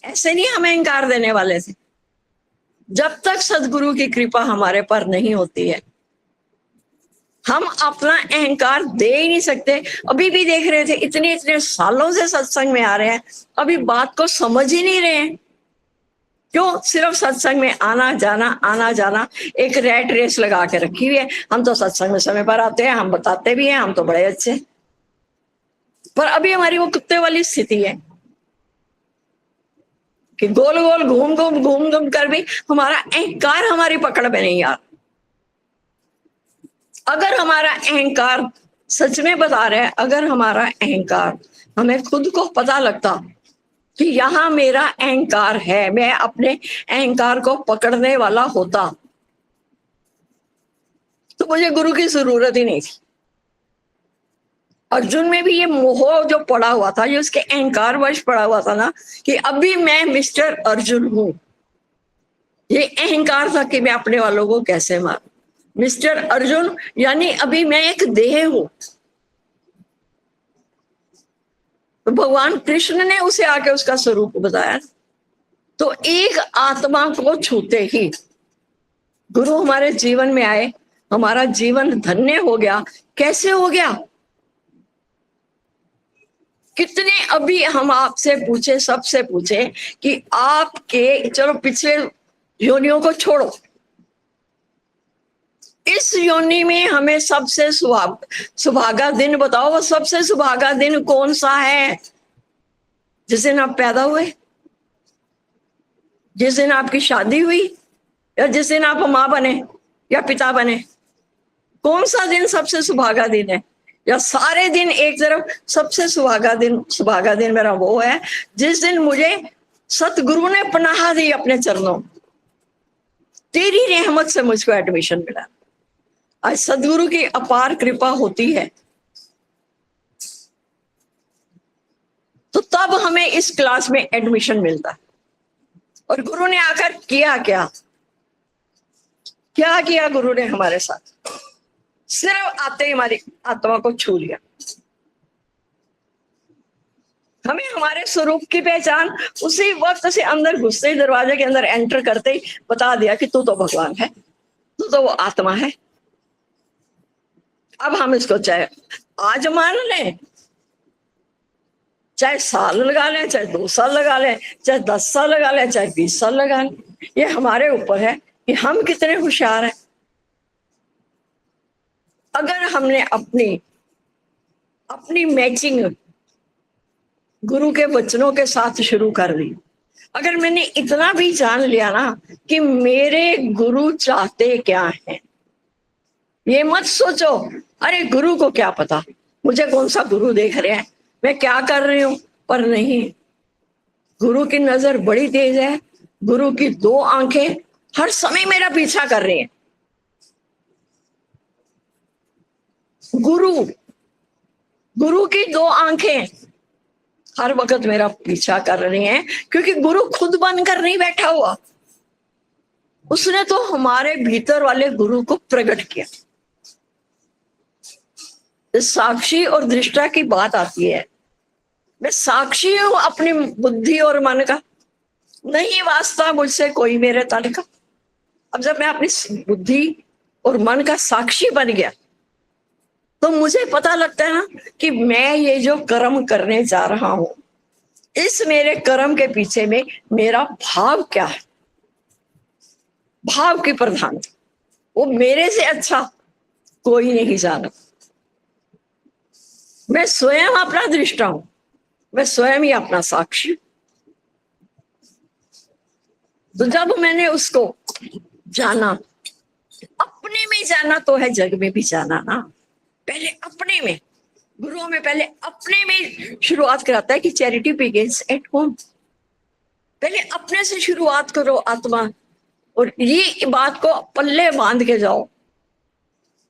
ऐसे नहीं हम अहंकार देने वाले थे। जब तक सदगुरु की कृपा हमारे पर नहीं होती है, हम अपना अहंकार दे ही नहीं सकते। अभी भी देख रहे थे, इतने इतने सालों से सत्संग में आ रहे हैं, अभी बात को समझ ही नहीं रहे हैं। क्यों? सिर्फ सत्संग में आना जाना, एक रैट रेस लगा के रखी हुई है। हम तो सत्संग में समय पर आते हैं, हम बताते भी हैं, हम तो बड़े अच्छे, पर अभी हमारी वो कुत्ते वाली स्थिति है कि गोल गोल घूम घूम कर भी हमारा अहंकार हमारी पकड़ में नहीं आ रहा। अगर हमारा अहंकार सच में बता रहे हैं, अगर हमारा अहंकार हमें खुद को पता लगता कि यहां मेरा अहंकार है, मैं अपने अहंकार को पकड़ने वाला होता, तो मुझे गुरु की जरूरत ही नहीं थी। अर्जुन में भी ये मोह जो पड़ा हुआ था, ये उसके अहंकार वश पड़ा हुआ था ना, कि अभी मैं मिस्टर अर्जुन हूं। ये अहंकार था कि मैं अपने वालों को कैसे मारूं। मिस्टर अर्जुन यानी अभी मैं एक देह हूं। तो भगवान कृष्ण ने उसे आके उसका स्वरूप बताया। तो एक आत्मा को छूते ही गुरु हमारे जीवन में आए, हमारा जीवन धन्य हो गया। कैसे हो गया? कितने अभी हम आपसे पूछे, सबसे पूछे कि आपके, चलो पिछले योनियों को छोड़ो, इस योनि में हमें सबसे सुभागा दिन बताओ। वो सबसे सुभागा दिन कौन सा है? जिस दिन आप पैदा हुए, जिस दिन आपकी शादी हुई, या जिस दिन आप माँ बने या पिता बने? कौन सा दिन सबसे सुभागा दिन है? या सारे दिन एक तरफ? सबसे सुभागा दिन मेरा वो है जिस दिन मुझे सतगुरु ने पनाह दी अपने चरणों। तेरी रहमत से मुझको एडमिशन मिला। आज सदगुरु की अपार कृपा होती है, तो तब हमें इस क्लास में एडमिशन मिलता है। और गुरु ने आकर किया क्या किया गुरु ने हमारे साथ? सिर्फ आते ही हमारी आत्मा को छू लिया। हमें हमारे स्वरूप की पहचान उसी वक्त से अंदर घुसते ही, दरवाजे के अंदर एंटर करते ही बता दिया कि तू तो भगवान है, तू तो वो आत्मा है। अब हम इसको चाहे आज मान लें, चाहे साल लगा लें, चाहे 2 साल लगा लें, चाहे 10 साल लगा लें, चाहे 20 साल लगा लें, ये हमारे ऊपर है कि हम कितने होशियार हैं। अगर हमने अपनी अपनी मैचिंग गुरु के वचनों के साथ शुरू कर दी, अगर मैंने इतना भी जान लिया ना कि मेरे गुरु चाहते क्या हैं, ये मत सोचो अरे गुरु को क्या पता, मुझे कौन सा गुरु देख रहे हैं, मैं क्या कर रही हूं, पर नहीं, गुरु की नजर बड़ी तेज है। गुरु की दो आंखें हर समय मेरा पीछा कर रही हैं। गुरु की दो आंखें हर वक्त मेरा पीछा कर रही हैं, क्योंकि गुरु खुद बनकर नहीं बैठा हुआ, उसने तो हमारे भीतर वाले गुरु को प्रकट किया। साक्षी और दृष्टा की बात आती है, मैं साक्षी हूं अपनी बुद्धि और मन का, नहीं वास्ता मुझसे कोई मेरे तन का। अब जब मैं अपनी बुद्धि और मन का साक्षी बन गया तो मुझे पता लगता है ना कि मैं ये जो कर्म करने जा रहा हूं, इस मेरे कर्म के पीछे में मेरा भाव क्या है, भाव की प्रधानता, वो मेरे से अच्छा कोई नहीं जाना। मैं स्वयं अपना दृष्टा हूं, मैं स्वयं ही अपना साक्षी। तो जब मैंने उसको जाना, अपने में जाना तो है जग में भी जाना ना, पहले अपने में, गुरुओं में पहले अपने में शुरुआत कराता है कि चैरिटी बिगिंस एट होम। पहले अपने से शुरुआत करो आत्मा, और ये बात को पल्ले बांध के जाओ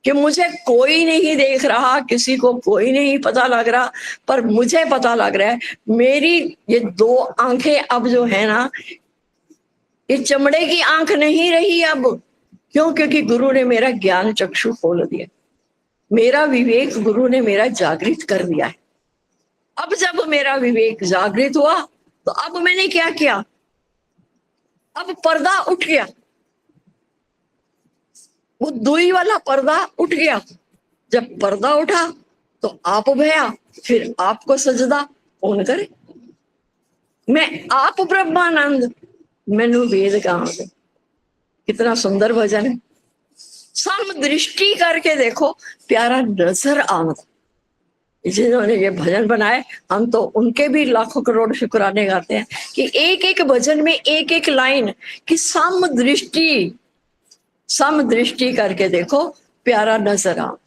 कि मुझे कोई नहीं देख रहा, किसी को कोई नहीं पता लग रहा, पर मुझे पता लग रहा है मेरी ये दो आंखें अब जो है ना, ये चमड़े की आंख नहीं रही अब। क्यों? क्योंकि गुरु ने मेरा ज्ञान चक्षु खोल दिया, मेरा विवेक गुरु ने मेरा जागृत कर दिया है। अब जब मेरा विवेक जागृत हुआ तो अब मैंने क्या किया, अब पर्दा उठ गया, वो दुई वाला पर्दा उठ गया। जब पर्दा उठा तो आप भया, फिर आपको सजदा कौन करे। मैं आप ब्रह्मानंद मैनू वेद गांव। कितना सुंदर भजन है। सम दृष्टि करके देखो, प्यारा नजर आमद। जिन्होंने ये भजन बनाए, हम तो उनके भी लाखों करोड़ शुक्राने गाते हैं कि एक एक भजन में एक एक लाइन कि सम दृष्टि करके देखो, प्यारा नजर आमद।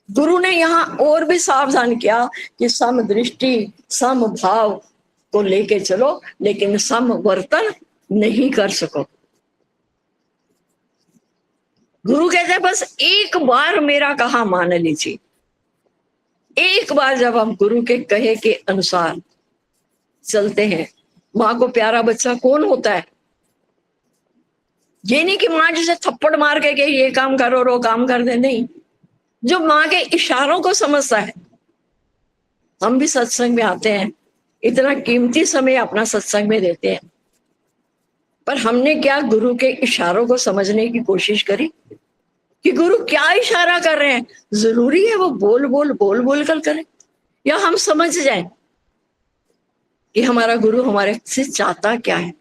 गुरु ने यहाँ और भी सावधान किया कि सम दृष्टि सम भाव को लेके चलो, लेकिन सम वर्तन नहीं कर सको। गुरु कहते हैं बस एक बार मेरा कहा मान लीजिए। एक बार जब हम गुरु के कहे के अनुसार चलते हैं, माँ को प्यारा बच्चा कौन होता है? ये नहीं कि माँ जिसे थप्पड़ मार के ये काम करो और वो काम कर दे, नहीं, जो माँ के इशारों को समझता है। हम भी सत्संग में आते हैं, इतना कीमती समय अपना सत्संग में देते हैं, पर हमने क्या गुरु के इशारों को समझने की कोशिश करी कि गुरु क्या इशारा कर रहे हैं? जरूरी है वो बोल बोल कर करें, या हम समझ जाएं कि हमारा गुरु हमारे से चाहता क्या है?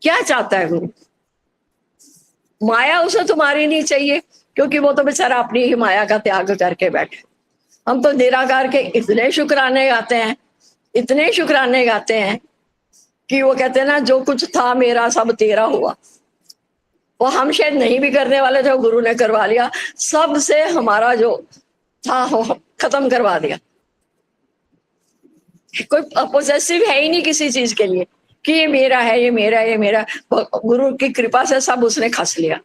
क्या चाहता है गुरु? माया उसे तुम्हारी नहीं चाहिए, क्योंकि वो तो बेचारा अपनी ही माया का त्याग करके बैठे। हम तो निराकार के इतने शुक्राने गाते हैं कि वो कहते हैं ना, जो कुछ था मेरा सब तेरा हुआ। वो हम शायद नहीं भी करने वाले थे, गुरु ने करवा लिया, सबसे हमारा जो था वो खत्म करवा दिया। कोई पोजेसिव है ही नहीं किसी चीज के लिए कि ये मेरा है, ये मेरा, ये मेरा। गुरु की कृपा से सब उसने खस लिया।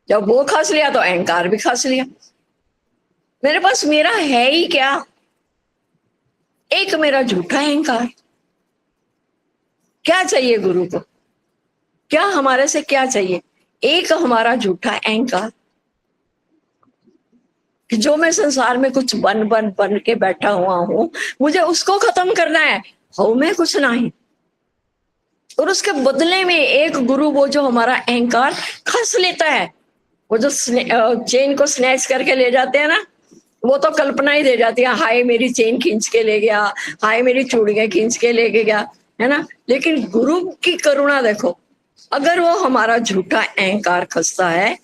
जब वो खस लिया तो अहंकार भी खस लिया। मेरे पास मेरा है ही क्या? एक मेरा झूठा अहंकार। क्या चाहिए गुरु को? क्या हमारे से क्या चाहिए? एक हमारा झूठा अहंकार कि जो मैं संसार में कुछ बन के बैठा हुआ हूं, मुझे उसको खत्म करना है, हो मैं कुछ नहीं। और उसके बदले में एक गुरु, वो जो हमारा अहंकार खस लेता है, वो जो चेन को स्नैच करके ले जाते हैं ना, वो तो कल्पना ही दे जाती है, हाय मेरी चेन खींच के ले गया, हाय मेरी चूड़ियां खींच के ले गया, है ना। लेकिन गुरु की करुणा देखो, अगर वो हमारा झूठा अहंकार खसता है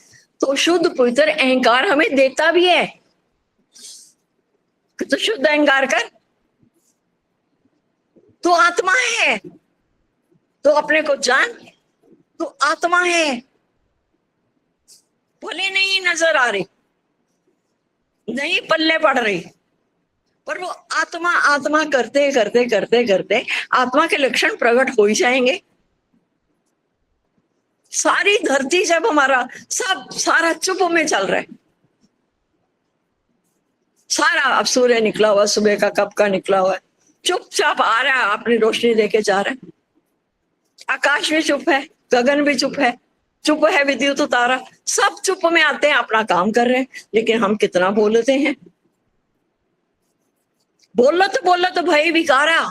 तो शुद्ध पवित्र अहंकार हमें देता भी है। तो शुद्ध अहंकार कर, तो आत्मा है, तो अपने को जान, तो आत्मा है, भले नहीं नजर आ रही, नहीं पल्ले पड़ रही, पर वो आत्मा आत्मा करते करते करते करते आत्मा के लक्षण प्रकट हो ही जाएंगे। सारी धरती जब हमारा सब सारा चुप में चल रहा है, सारा अब सूर्य निकला हुआ, सुबह का कब का निकला हुआ है, चुपचाप आ रहा है, अपनी रोशनी देके जा रहा है। आकाश भी चुप है, गगन भी चुप है विद्युत तारा, सब चुप में आते हैं, अपना काम कर रहे हैं। लेकिन हम कितना बोलते हैं, बोलत भई विकारा,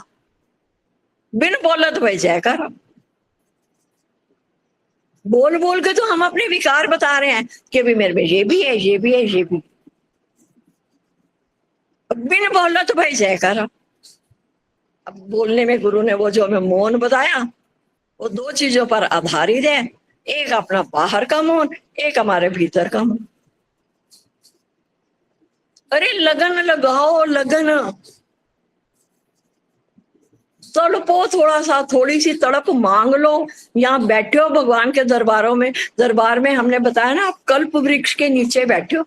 बिन बोलत भई जयकारा। बोल बोल के तो हम अपने विकार बता रहे हैं कि अभी मेरे में ये भी है, ये भी है, ये भी। बिन बोलत भई जयकारा। अब बोलने में गुरु ने वो जो हमें मौन बताया, वो दो चीजों पर आधारित है, एक अपना बाहर का मौन, एक हमारे भीतर का मौन। अरे लगन लगाओ, लगन तड़पो, थोड़ा सा थोड़ी सी तड़प मांग लो। यहाँ बैठे हो भगवान के दरबार में हमने बताया ना, आप कल्प वृक्ष के नीचे बैठे हो,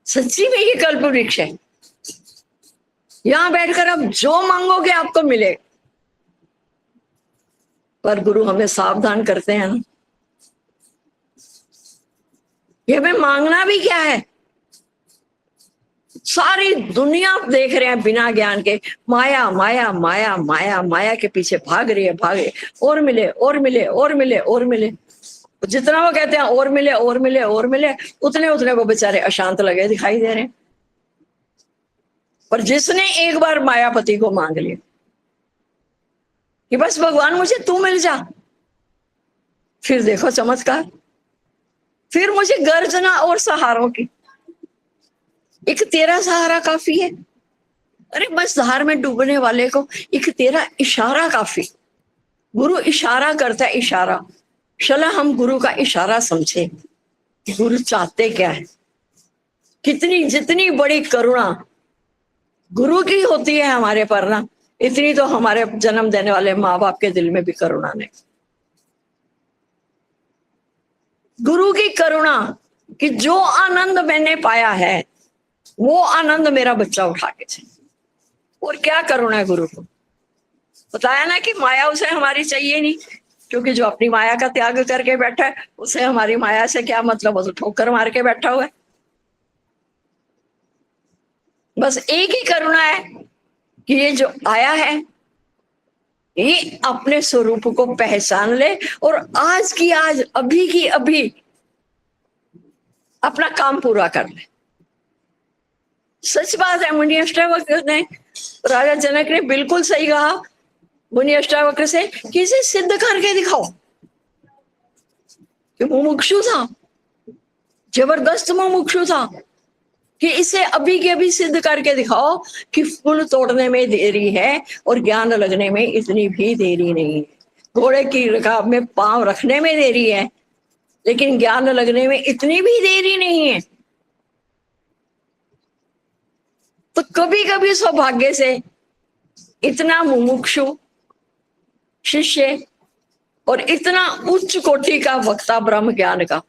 सच्ची में ये कल्प वृक्ष है। यहां बैठकर आप जो मांगोगे आपको मिले। पर गुरु हमें सावधान करते हैं ना, ये हमें मांगना भी क्या है। सारी दुनिया देख रहे हैं बिना ज्ञान के, माया माया माया माया माया के पीछे भाग रही है, और मिले और मिले और मिले और मिले। जितना वो कहते हैं और मिले और मिले और मिले, उतने उतने वो बेचारे अशांत लगे दिखाई दे रहे हैं। पर जिसने एक बार मायापति को मांग लिया कि बस भगवान मुझे तू मिल जा, फिर देखो चमत्कार, फिर मुझे गर्जना और सहारों की, एक तेरा सहारा काफी है। अरे बस धार में डूबने वाले को एक तेरा इशारा काफी। गुरु इशारा करता है, इशारा। चला हम गुरु का इशारा समझे, गुरु चाहते क्या है। कितनी जितनी बड़ी करुणा गुरु की होती है हमारे पर ना, इतनी तो हमारे जन्म देने वाले माँ बाप के दिल में भी करुणा नहीं। गुरु की करुणा कि जो आनंद मैंने पाया है वो आनंद मेरा बच्चा उठा के चले। और क्या करुणा है गुरु को। बताया ना कि माया उसे हमारी चाहिए नहीं, क्योंकि जो अपनी माया का त्याग करके बैठा है उसे हमारी माया से क्या मतलब, वो तो ठोकर मार के बैठा हुआ है। बस एक ही करुणा है कि ये जो आया है ये अपने स्वरूप को पहचान ले और आज की आज, अभी की अभी अपना काम पूरा कर ले। सच बात है, मुनि अष्टावक्र ने, राजा जनक ने बिल्कुल सही कहा मुनि अष्टावक्र से कि इसे सिद्ध करके दिखाओ। कि मुमुक्षु था, जबरदस्त मुमुक्षु था कि इसे अभी के अभी सिद्ध करके दिखाओ कि फूल तोड़ने में देरी है और ज्ञान लगने में इतनी भी देरी नहीं है। घोड़े की रकाब में पांव रखने में देरी है, लेकिन ज्ञान लगने में इतनी भी देरी नहीं है। तो कभी कभी सौभाग्य से इतना मुमुक्षु शिष्य और इतना उच्च कोटि का वक्ता ब्रह्म ज्ञान का,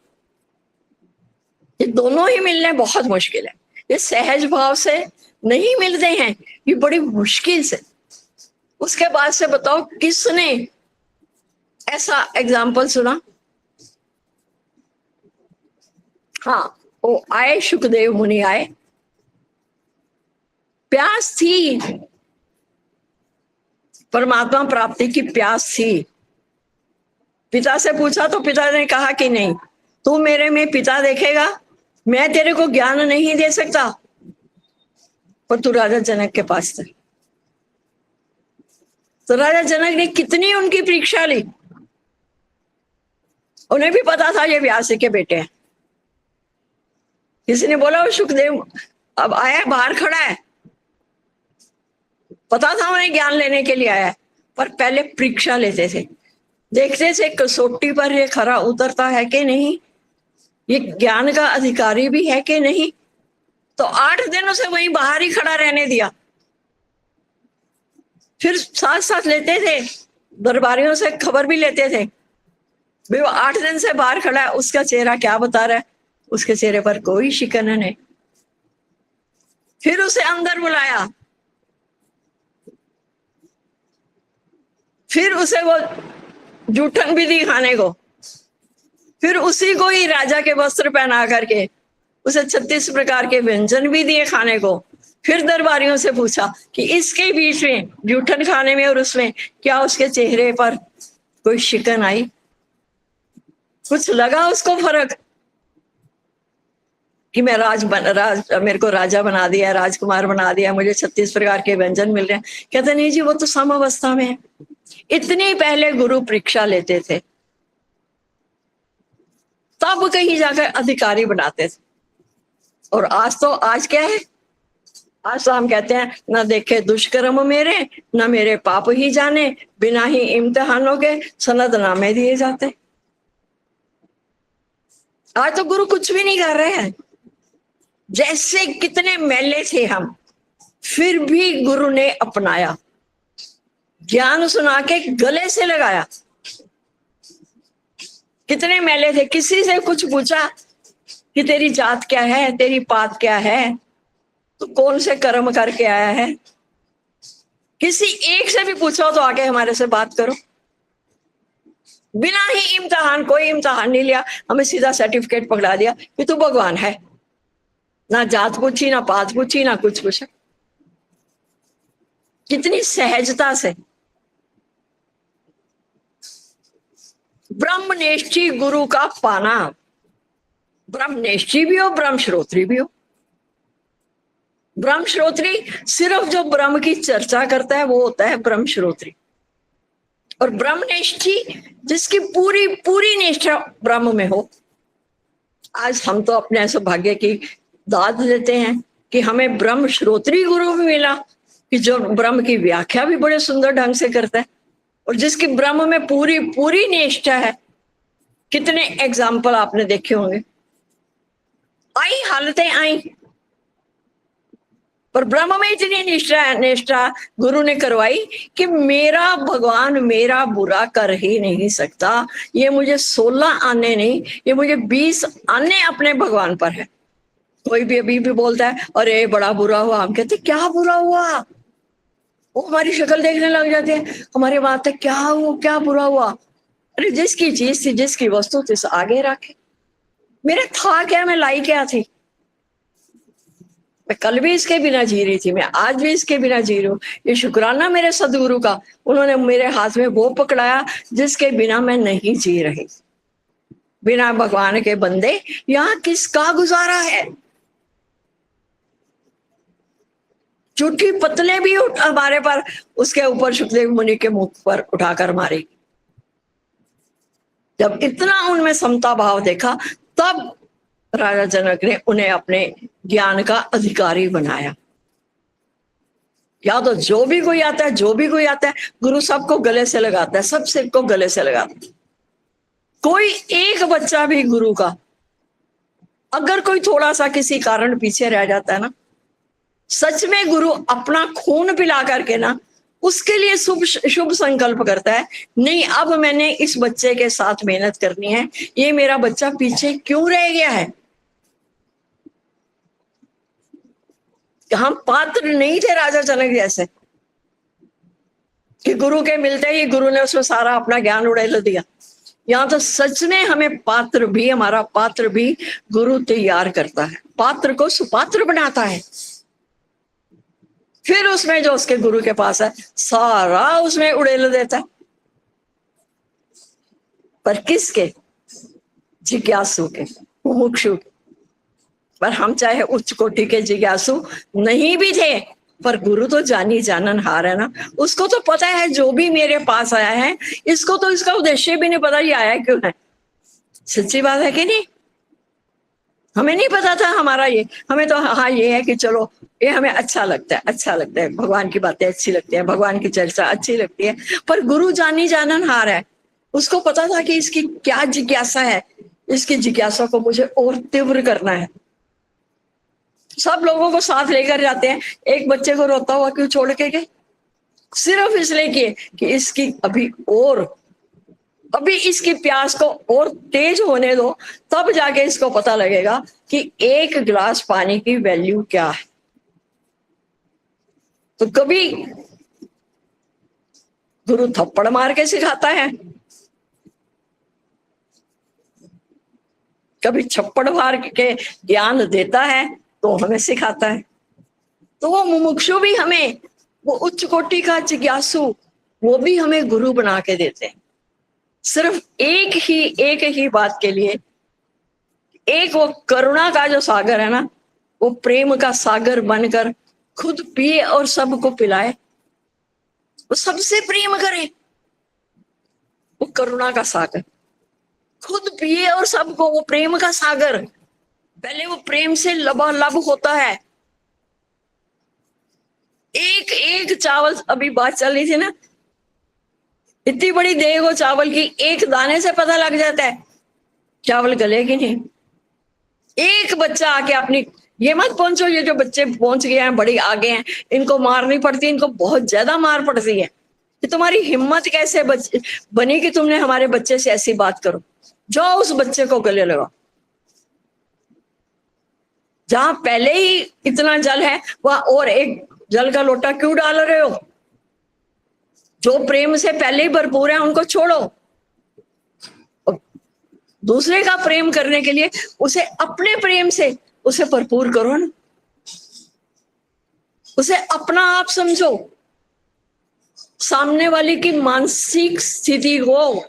ये दोनों ही मिलने बहुत मुश्किल है। ये सहज भाव से नहीं मिलते हैं, ये बड़ी मुश्किल से। उसके बाद से बताओ किसने ऐसा एग्जाम्पल सुना। हाँ, वो आए, शुकदेव मुनि आए, प्यास थी, परमात्मा प्राप्ति की प्यास थी। पिता से पूछा तो पिता ने कहा कि नहीं, तू मेरे में पिता देखेगा, मैं तेरे को ज्ञान नहीं दे सकता। पर तू राजा जनक के पास था। तो राजा जनक ने कितनी उनकी परीक्षा ली। उन्हें भी पता था ये व्यास के बेटे हैं। किसी ने बोला वो सुखदेव अब आया, बाहर खड़ा है, पता था उन्हें ज्ञान लेने के लिए आया, पर पहले परीक्षा लेते थे, देखते थे कसौटी पर ये खरा उतरता है कि नहीं, ये ज्ञान का अधिकारी भी है कि नहीं। तो 8 दिन उसे वहीं बाहर ही खड़ा रहने दिया। फिर साथ साथ लेते थे, दरबारियों से खबर भी लेते थे भाई वो 8 दिन से बाहर खड़ा है, उसका चेहरा क्या बता रहा है। उसके चेहरे पर कोई शिकन नहीं। फिर उसे अंदर बुलाया, फिर उसे वो जूठन भी दी खाने को, फिर उसी को ही राजा के वस्त्र पहना करके उसे 36 प्रकार के व्यंजन भी दिए खाने को। फिर दरबारियों से पूछा कि इसके बीच में जूठन खाने में और उसमें क्या उसके चेहरे पर कोई शिकन आई, कुछ लगा उसको फर्क कि मैं मेरे को राजा बना दिया, राजकुमार बना दिया, मुझे 36 प्रकार के व्यंजन मिल रहे हैं। कहते नहीं जी, वो तो सम अवस्था में है। इतनी पहले गुरु परीक्षा लेते थे, तब कहीं जाकर अधिकारी बनाते थे। और आज क्या है, आज तो हम कहते हैं ना देखे दुष्कर्म मेरे, ना मेरे पाप ही जाने, बिना ही इम्तिहानों के सनदनामे दिए जाते। आज तो गुरु कुछ भी नहीं कर रहे हैं। जैसे कितने मैले थे हम, फिर भी गुरु ने अपनाया, ज्ञान सुना के गले से लगाया। कितने मैले थे, किसी से कुछ पूछा कि तेरी जात क्या है, तेरी पात क्या है, तो कौन से कर्म करके आया है, किसी एक से भी पूछो तो आके हमारे से बात करो। बिना ही इम्तिहान, कोई इम्तिहान नहीं लिया, हमें सीधा सर्टिफिकेट पकड़ा दिया कि तू भगवान है। ना जात पूछी, ना पात पूछी, ना कुछ पूछा। कितनी सहजता से। ब्रह्मनिष्ठी गुरु का पाना, ब्रह्मनिष्ठी भी हो, ब्रह्मश्रोत्री भी हो। ब्रह्मश्रोत्री सिर्फ जो ब्रह्म की चर्चा करता है वो होता है ब्रह्मश्रोत्री। और ब्रह्मनिष्ठी जिसकी पूरी पूरी निष्ठा ब्रह्म में हो। आज हम तो अपने सौभाग्य की दाद देते हैं कि हमें ब्रह्मश्रोत्री गुरु भी मिला, कि जो ब्रह्म की व्याख्या भी बड़े सुंदर ढंग से करता है और जिसकी ब्रह्म में पूरी पूरी निष्ठा है। कितने एग्जाम्पल आपने देखे होंगे। आई हालतें आई, पर ब्रह्म में इतनी निष्ठा गुरु ने करवाई कि मेरा भगवान मेरा बुरा कर ही नहीं सकता। ये मुझे 16 आने नहीं, ये मुझे 20 आने अपने भगवान पर है। कोई भी अभी भी बोलता है अरे बड़ा बुरा हुआ, हम कहते क्या बुरा हुआ। वो हमारी शक्ल देखने लग जाते हैं, हमारी बात है क्या हुआ, क्या बुरा हुआ। अरे जिसकी चीज थी, जिसकी वस्तु थी, आगे रखे। मेरे था क्या, मैं लाई क्या थी। मैं कल भी इसके बिना जी रही थी, मैं आज भी इसके बिना जी रही हूँ। ये शुक्राना मेरे सदगुरु का, उन्होंने मेरे हाथ में वो पकड़ाया जिसके बिना मैं नहीं जी रही। बिना भगवान के बंदे यहाँ किसका गुजारा है। झूठी पतले भी हमारे पर उसके ऊपर सुखदेव मुनि के मुख पर उठाकर मारे। जब इतना उनमें समता भाव देखा, तब राजा जनक ने उन्हें अपने ज्ञान का अधिकारी बनाया। या तो जो भी कोई आता है, जो भी कोई आता है, गुरु सबको गले से लगाता है, सब सिर को गले से लगाता है। कोई एक बच्चा भी गुरु का अगर कोई थोड़ा सा किसी कारण पीछे रह जाता है ना, सच में गुरु अपना खून पिला करके ना उसके लिए शुभ संकल्प करता है। नहीं, अब मैंने इस बच्चे के साथ मेहनत करनी है, ये मेरा बच्चा पीछे क्यों रह गया है। हम पात्र नहीं थे राजा जनक जैसे कि गुरु के मिलते ही गुरु ने उसमें सारा अपना ज्ञान उड़ेल दिया। यहाँ तो सच में हमें पात्र भी, हमारा पात्र भी गुरु तैयार करता है, पात्र को सुपात्र बनाता है। फिर उसमें जो उसके गुरु के पास है सारा उसमें उड़ेल देता है। पर किसके? जिज्ञासु के, मुमुक्षु के। पर हम चाहे उच्च कोटि के जिज्ञासु नहीं भी थे, पर गुरु तो जानी जानन हार है ना। उसको तो पता है जो भी मेरे पास आया है, इसको तो इसका उद्देश्य भी नहीं पता ये आया क्यों है। सच्ची बात है कि नहीं? हमें नहीं पता था हमारा ये, हमें तो हाँ ये है कि चलो ये हमें अच्छा लगता है, अच्छा लगता है, भगवान की बातें अच्छी लगती है, भगवान की चर्चा अच्छी लगती है। पर गुरु जानी जानन हार है, उसको पता था कि इसकी क्या जिज्ञासा है, इसकी जिज्ञासा को मुझे और तीव्र करना है। सब लोगों को साथ लेकर जाते हैं, एक बच्चे को रोता हुआ क्यों छोड़ के गए? सिर्फ इसलिए कि इसकी अभी इसकी प्यास को और तेज होने दो, तब जाके इसको पता लगेगा कि एक गिलास पानी की वैल्यू क्या है। तो कभी गुरु थप्पड़ मार के सिखाता है, कभी छप्पड़ मार के ज्ञान देता है तो हमें सिखाता है। तो वो मुमुक्षु भी हमें, वो उच्च कोटि का जिज्ञासु, वो भी हमें गुरु बना के देते हैं। सिर्फ एक ही बात के लिए, एक वो करुणा का जो सागर है ना, वो प्रेम का सागर बनकर खुद पिए और सबको पिलाए, वो सबसे प्रेम करे। वो करुणा का सागर खुद पिए और सबको, वो प्रेम का सागर, पहले वो प्रेम से लबालब होता है। एक एक चावल, अभी बात चल रही थी ना, इतनी बड़ी देग हो चावल की, एक दाने से पता लग जाता है चावल गले कि नहीं। एक बच्चा आके अपनी, ये मत पहुंचो, ये जो बच्चे पहुंच गए हैं बड़ी आगे हैं, इनको मारनी पड़ती है, इनको बहुत ज्यादा मार पड़ती है। कि तुम्हारी हिम्मत कैसे बनी कि तुमने हमारे बच्चे से ऐसी बात करो? जाओ उस बच्चे को गले लगाओ। जहां पहले ही इतना जल है, वहां और एक जल का लोटा क्यों डाल रहे हो? जो प्रेम से पहले ही भरपूर है उनको छोड़ो, दूसरे का प्रेम करने के लिए उसे अपने प्रेम से उसे भरपूर करो ना, उसे अपना आप समझो, सामने वाले की मानसिक स्थिति को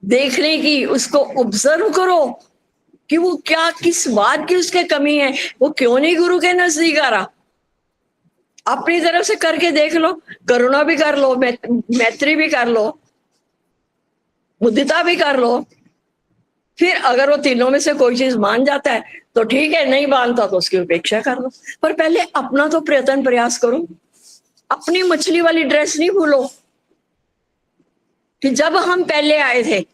देखने की, उसको ऑब्जर्व करो कि वो क्या, किस बात की उसके कमी है, वो क्यों नहीं गुरु के नजदीक आ रहा। अपनी तरफ से करके देख लो, करुणा भी कर लो, मैत्री भी कर लो, मुदिता भी कर लो। फिर अगर वो तीनों में से कोई चीज मान जाता है तो ठीक है, नहीं मानता तो उसकी उपेक्षा कर लो। पर पहले अपना तो प्रयास करो। अपनी मछली वाली ड्रेस नहीं भूलो कि जब हम पहले आए थे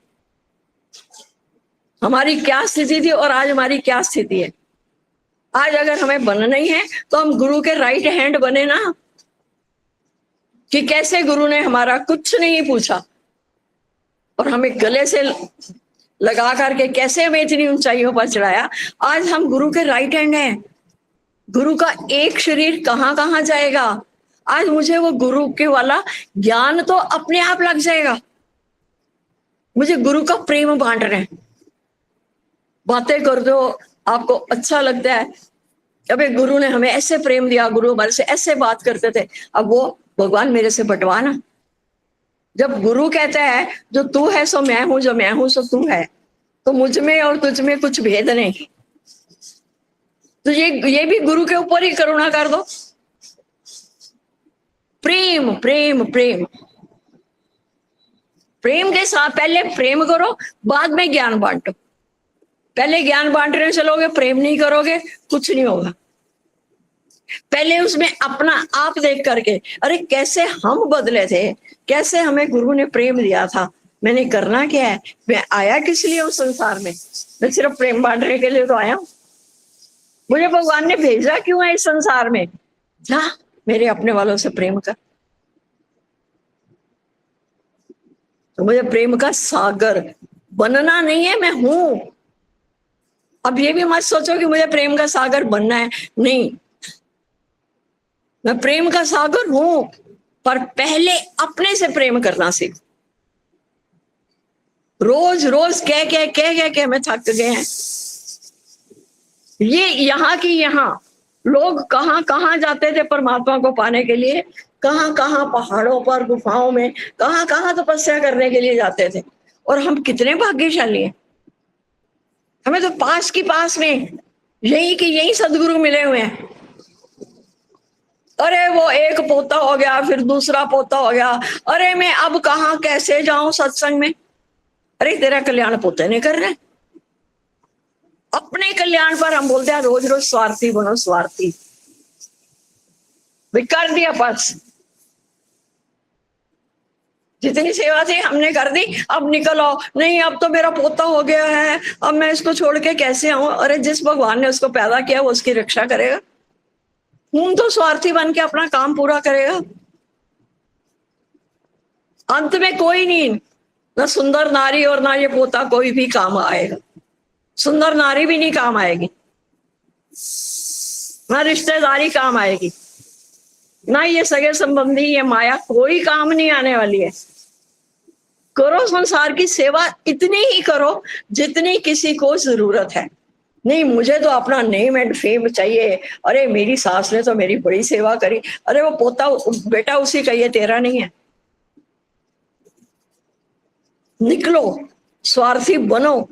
हमारी क्या स्थिति थी और आज हमारी क्या स्थिति है। आज अगर हमें बनना ही है तो हम गुरु के राइट हैंड बने ना, कि कैसे गुरु ने हमारा कुछ नहीं पूछा और हमें गले से लगा करके कैसे हमें इतनी ऊंचाइयों पर चढ़ाया। आज हम गुरु के राइट हैंड हैं। गुरु का एक शरीर कहाँ कहाँ जाएगा। आज मुझे वो गुरु के वाला ज्ञान तो अपने आप लग जाएगा। मुझे गुरु का प्रेम बांट रहे, बातें कर दो, आपको अच्छा लगता है। अबे गुरु ने हमें ऐसे प्रेम दिया, गुरु हमारे से ऐसे बात करते थे, अब वो भगवान मेरे से बंटवाना। जब गुरु कहता है जो तू है सो मैं हूं, जो मैं हूं सो तू है, तो मुझ में और तुझ में कुछ भेद नहीं। तो ये भी गुरु के ऊपर ही करुणा कर दो। प्रेम प्रेम प्रेम प्रेम के साथ पहले प्रेम करो, बाद में ज्ञान बांटो। पहले ज्ञान बांटने चलोगे, प्रेम नहीं करोगे, कुछ नहीं होगा। पहले उसमें अपना आप देख करके, अरे कैसे हम बदले थे, कैसे हमें गुरु ने प्रेम दिया था, मैंने करना क्या है, मैं आया किस लिए उस संसार में? मैं सिर्फ प्रेम बांटने के लिए तो आया हूं। मुझे भगवान ने भेजा क्यों है इस संसार में? जा मेरे अपने वालों से प्रेम कर। तो मुझे प्रेम का सागर बनना नहीं है, मैं हूं। अब ये भी मत सोचो कि मुझे प्रेम का सागर बनना है, नहीं, मैं प्रेम का सागर हूं, पर पहले अपने से प्रेम करना सीख। रोज रोज कह मैं थक गए हैं। ये यहाँ की यहाँ लोग कहाँ कहाँ जाते थे परमात्मा को पाने के लिए, कहाँ कहाँ पहाड़ों पर, गुफाओं में, कहाँ कहाँ तपस्या करने के लिए जाते थे। और हम कितने भाग्यशाली हैं, हमें तो पास की पास में यही सदगुरु मिले हुए हैं। अरे वो एक पोता हो गया, फिर दूसरा पोता हो गया, अरे मैं अब कहाँ कैसे जाऊं सत्संग में। अरे तेरा कल्याण पोते ने कर रहे, अपने कल्याण पर हम बोलते हैं रोज रोज स्वार्थी बनो, स्वार्थी भी कर दिया बस। जितनी सेवा थी हमने कर दी, अब निकल आओ। नहीं, अब तो मेरा पोता हो गया है, अब मैं इसको छोड़ के कैसे आऊं? अरे जिस भगवान ने उसको पैदा किया वो उसकी रक्षा करेगा। तो स्वार्थी बन के अपना काम पूरा करेगा। अंत में कोई नहीं, ना सुंदर नारी और ना ये पोता कोई भी काम आएगा। सुंदर नारी भी नहीं काम आएगी, ना रिश्तेदारी काम आएगी, ना ये सगे संबंधी, ये माया कोई काम नहीं आने वाली है। करो संसार की सेवा इतनी ही करो जितनी किसी को जरूरत है। नहीं, मुझे तो अपना नेम एंड फेम चाहिए। अरे मेरी सास ने तो मेरी बड़ी सेवा करी, अरे वो पोता बेटा उसी का, ये तेरा नहीं है। निकलो, स्वार्थी बनो।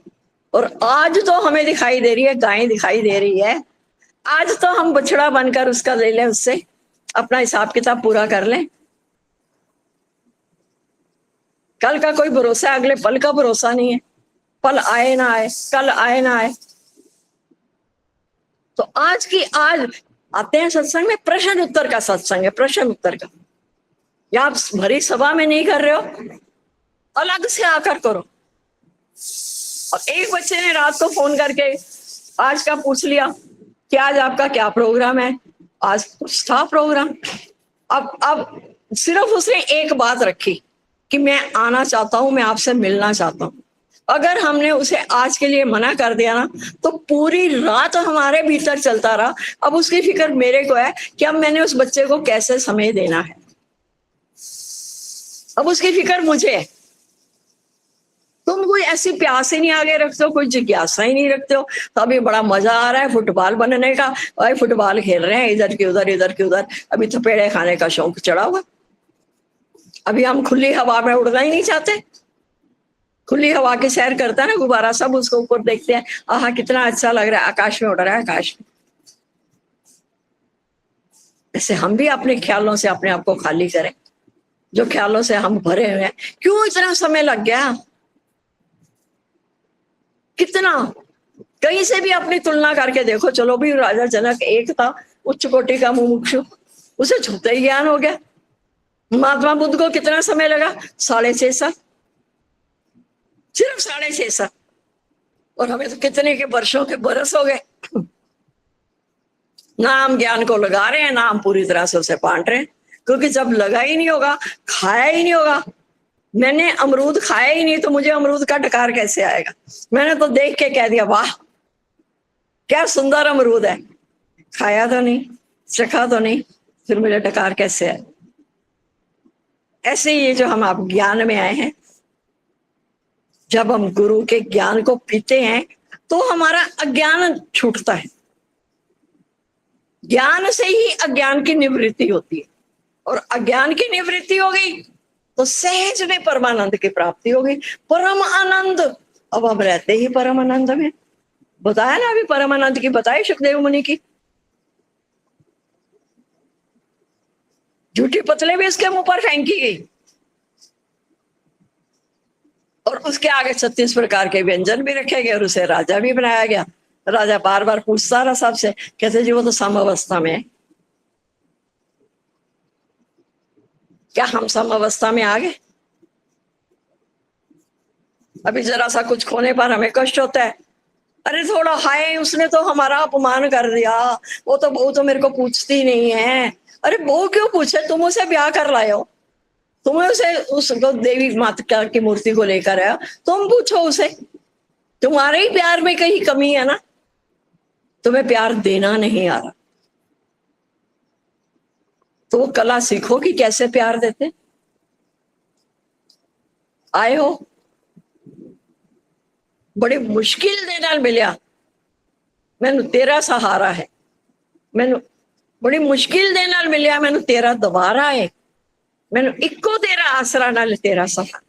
और आज तो हमें दिखाई दे रही है, गाय दिखाई दे रही है, आज तो हम बछड़ा बनकर उसका ले लें, उससे अपना हिसाब किताब पूरा कर लें। कल का कोई भरोसा है, अगले पल का भरोसा नहीं है। पल आए ना आए, कल आए ना आए। तो आज की आज आते हैं सत्संग में, प्रश्न उत्तर का सत्संग है, प्रश्न उत्तर का। या आप भरी सभा में नहीं कर रहे हो, अलग से आकर करो। और एक बच्चे ने रात को फोन करके आज का पूछ लिया कि आज आपका क्या प्रोग्राम है। आज कुछ था प्रोग्राम। अब सिर्फ उसने एक बात रखी कि मैं आना चाहता हूं, मैं आपसे मिलना चाहता हूं। अगर हमने उसे आज के लिए मना कर दिया ना, तो पूरी रात हमारे भीतर चलता रहा। अब उसकी फिक्र मेरे को है कि अब मैंने उस बच्चे को कैसे समय देना है। अब उसकी फिक्र मुझे है। तुम कोई ऐसी प्यास ही नहीं आगे रखते हो, कोई जिज्ञासा ही नहीं रखते हो। तो अभी बड़ा मजा आ रहा है फुटबॉल बनने का, और फुटबॉल खेल रहे हैं, इधर की उधर इधर की उधर। अभी तो पेड़े खाने का शौक चढ़ा हुआ। अभी हम खुली हवा में उड़ना ही नहीं चाहते। खुली हवा की सैर करता है ना गुब्बारा, सब उसको ऊपर देखते हैं, आहा कितना अच्छा लग रहा है, आकाश में उड़ रहा है, आकाश में। ऐसे हम भी अपने ख्यालों से अपने आप को खाली करें, जो ख्यालों से हम भरे हुए हैं। क्यों इतना समय लग गया? कितना, कहीं से भी अपनी तुलना करके देखो। चलो भी, राजा जनक एक था उच्च कोटि का मुमुक्षु, उसे छूते ही ज्ञान हो गया। महात्मा बुद्ध को कितना समय लगा? 6.5 साल, सिर्फ 6.5 साल। और हमें तो कितने के वर्षों के बरस हो गए। ना हम ज्ञान को लगा रहे हैं, ना हम पूरी तरह से उसे बांट रहे हैं। क्योंकि जब लगा ही नहीं होगा, खाया ही नहीं होगा, मैंने अमरूद खाया ही नहीं, तो मुझे अमरूद का डकार कैसे आएगा? मैंने तो देख के कह दिया वाह क्या सुंदर अमरूद है, खाया तो नहीं, चखा तो नहीं, फिर मुझे डकार कैसे आए? ऐसे ही ये जो हम आप ज्ञान में आए हैं, जब हम गुरु के ज्ञान को पीते हैं तो हमारा अज्ञान छूटता है। ज्ञान से ही अज्ञान की निवृत्ति होती है, और अज्ञान की निवृत्ति हो गई तो सहज में परमानंद की प्राप्ति हो गई। परम आनंद, अब हम रहते ही परम आनंद में। बताया ना अभी परम आनंद की, बताई सुखदेव मुनि की। झूठी पतले भी इसके मुंह पर फेंकी गई, और उसके आगे 36 प्रकार के व्यंजन भी रखे गए, और उसे राजा भी बनाया गया। राजा बार बार पूछता रहा सबसे, कहते जी वो तो सम अवस्था में है। क्या हम सम अवस्था में आ गए? अभी जरा सा कुछ खोने पर हमें कष्ट होता है, अरे थोड़ा हाय उसने तो हमारा अपमान कर दिया, वो तो बहू तो मेरे को पूछती नहीं है। अरे बहू क्यों पूछे? तुम उसे ब्याह कर लाए हो, तुम्हें उसे उसको देवी माता की मूर्ति को लेकर आया, तुम पूछो उसे। तुम्हारे ही प्यार में कहीं कमी है ना, तुम्हें प्यार देना नहीं आ रहा, तो वो कला सीखो कि कैसे प्यार देते। आए हो बड़ी मुश्किल दे नाल मिलिया, मैनू तेरा सहारा है, मैनू बड़ी मुश्किल दे नाल मिलिया, मैनू तेरा दोबारा है, मैनू इको तेरा आसरा नाल तेरा सहारा।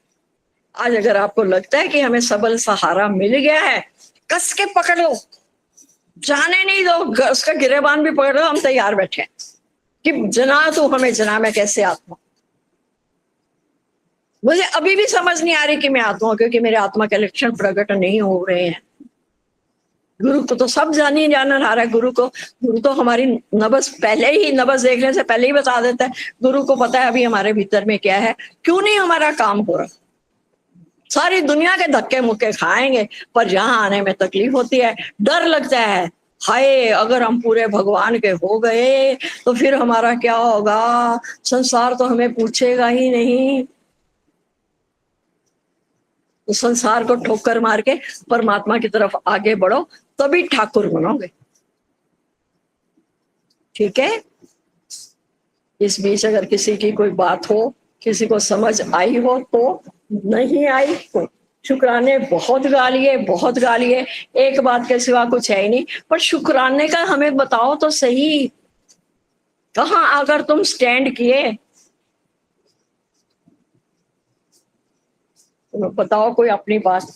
आज अगर आपको लगता है कि हमें सबल सहारा मिल गया है, कस के पकड़ लो, जाने नहीं दो, उसका गिरेबान भी पकड़ लो। हम तैयार बैठे हैं कि जना तू हमें जना, मैं कैसे आत्मा। मुझे अभी भी समझ नहीं आ रही कि मैं आत्मा हूं, क्योंकि मेरे आत्मा के लक्षण प्रकट नहीं हो रहे हैं। गुरु को तो सब जानी जाना रहा है। गुरु तो हमारी नब्ज पहले ही, नब्ज देखने से पहले ही बता देता है। गुरु को पता है अभी हमारे भीतर में क्या है, क्यों नहीं हमारा काम हो रहा। सारी दुनिया के धक्के मुक्के खाएंगे, पर यहाँ आने में तकलीफ होती है, डर लगता है। हाय, अगर हम पूरे भगवान के हो गए तो फिर हमारा क्या होगा, संसार तो हमें पूछेगा ही नहीं। तो संसार को ठोकर मार के परमात्मा की तरफ आगे बढ़ो, तभी ठाकुर बनोगे। ठीक है। इस बीच अगर किसी की कोई बात हो, किसी को समझ आई हो तो, नहीं आई तो शुक्राने बहुत गा लिए, बहुत गा लिए, एक बात के सिवा कुछ है ही नहीं। पर शुक्राने का हमें बताओ तो सही, कहाँ आकर तुम स्टैंड किए। तो बताओ कोई अपनी बात।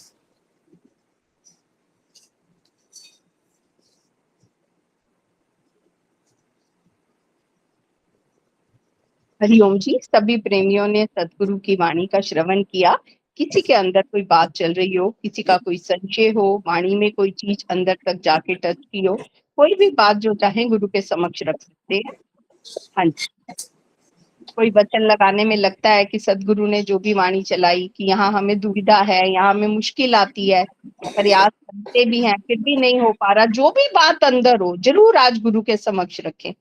हरिओम जी। सभी प्रेमियों ने सतगुरु की वाणी का श्रवण किया। किसी के अंदर कोई बात चल रही हो, किसी का कोई संशय हो, वाणी में कोई चीज अंदर तक जाके टच की हो, कोई भी बात जो चाहे गुरु के समक्ष रख सकते हैं। हाँ जी। कोई वचन लगाने में लगता है कि सदगुरु ने जो भी वाणी चलाई कि यहाँ हमें दुविधा है, यहाँ हमें मुश्किल आती है, प्रयास करते भी हैं फिर भी नहीं हो पा रहा, जो भी बात अंदर हो जरूर आज गुरु के समक्ष रखें।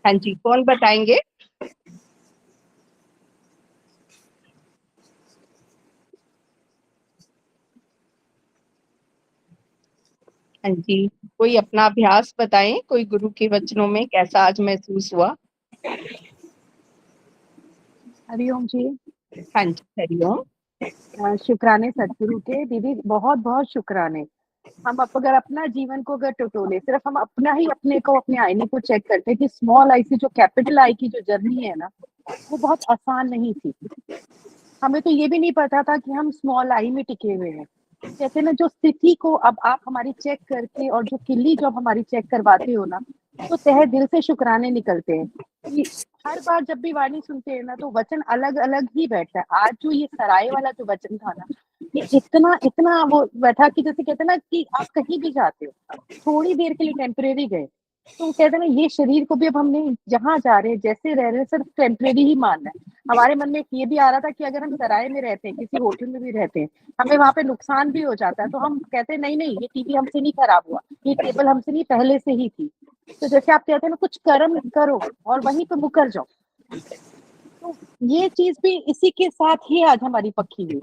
हाँ जी, कौन बताएंगे? हाँ जी, कोई अपना अभ्यास बताएं, कोई गुरु के वचनों में कैसा आज महसूस हुआ। हरिओम जी। हाँ जी, हरिओम। शुक्राने सतगुरु के दीदी, बहुत बहुत शुक्राने। हम अगर अपना जीवन को अगर टटोले, सिर्फ हम अपना ही अपने को, अपने आईने को चेक करते हैं कि स्मॉल आई से जो कैपिटल आई की जो जर्नी है ना, वो बहुत आसान नहीं थी। हमें तो ये भी नहीं पता था कि हम स्मॉल आई में टिके हुए हैं। कहते हैं ना, जो स्थिति को अब आप हमारी चेक करके, और जो किल्ली जो आप हमारी चेक करवाते हो ना, तो तहे दिल से शुक्राने निकलते हैं कि हर बार जब भी वाणी सुनते हैं ना, तो वचन अलग अलग ही बैठता है। आज जो ये सराय वाला जो वचन था ना, ये इतना इतना वो बैठा कि जैसे कहते हैं ना कि आप कहीं भी जाते हो, थोड़ी देर के लिए टेम्परेरी गए, तो कहते हैं ना ये शरीर को भी अब हमने जहाँ जा रहे हैं, जैसे रह रहे हैं, सिर्फ टेम्परेरी ही मानना है। हमारे मन में ये भी आ रहा था कि अगर हम सराय में रहते हैं, किसी होटल में भी रहते हैं, हमें वहां पे नुकसान भी हो जाता है, तो हम कहते हैं नहीं नहीं, ये टीवी हमसे नहीं खराब हुआ, ये टेबल हमसे नहीं, पहले से ही थी। तो जैसे आप कहते हैं ना, कुछ कर्म करो और वहीं पे मुकर जाओ। तो ये चीज भी इसी के साथ ही आज हमारी पक्की हुई।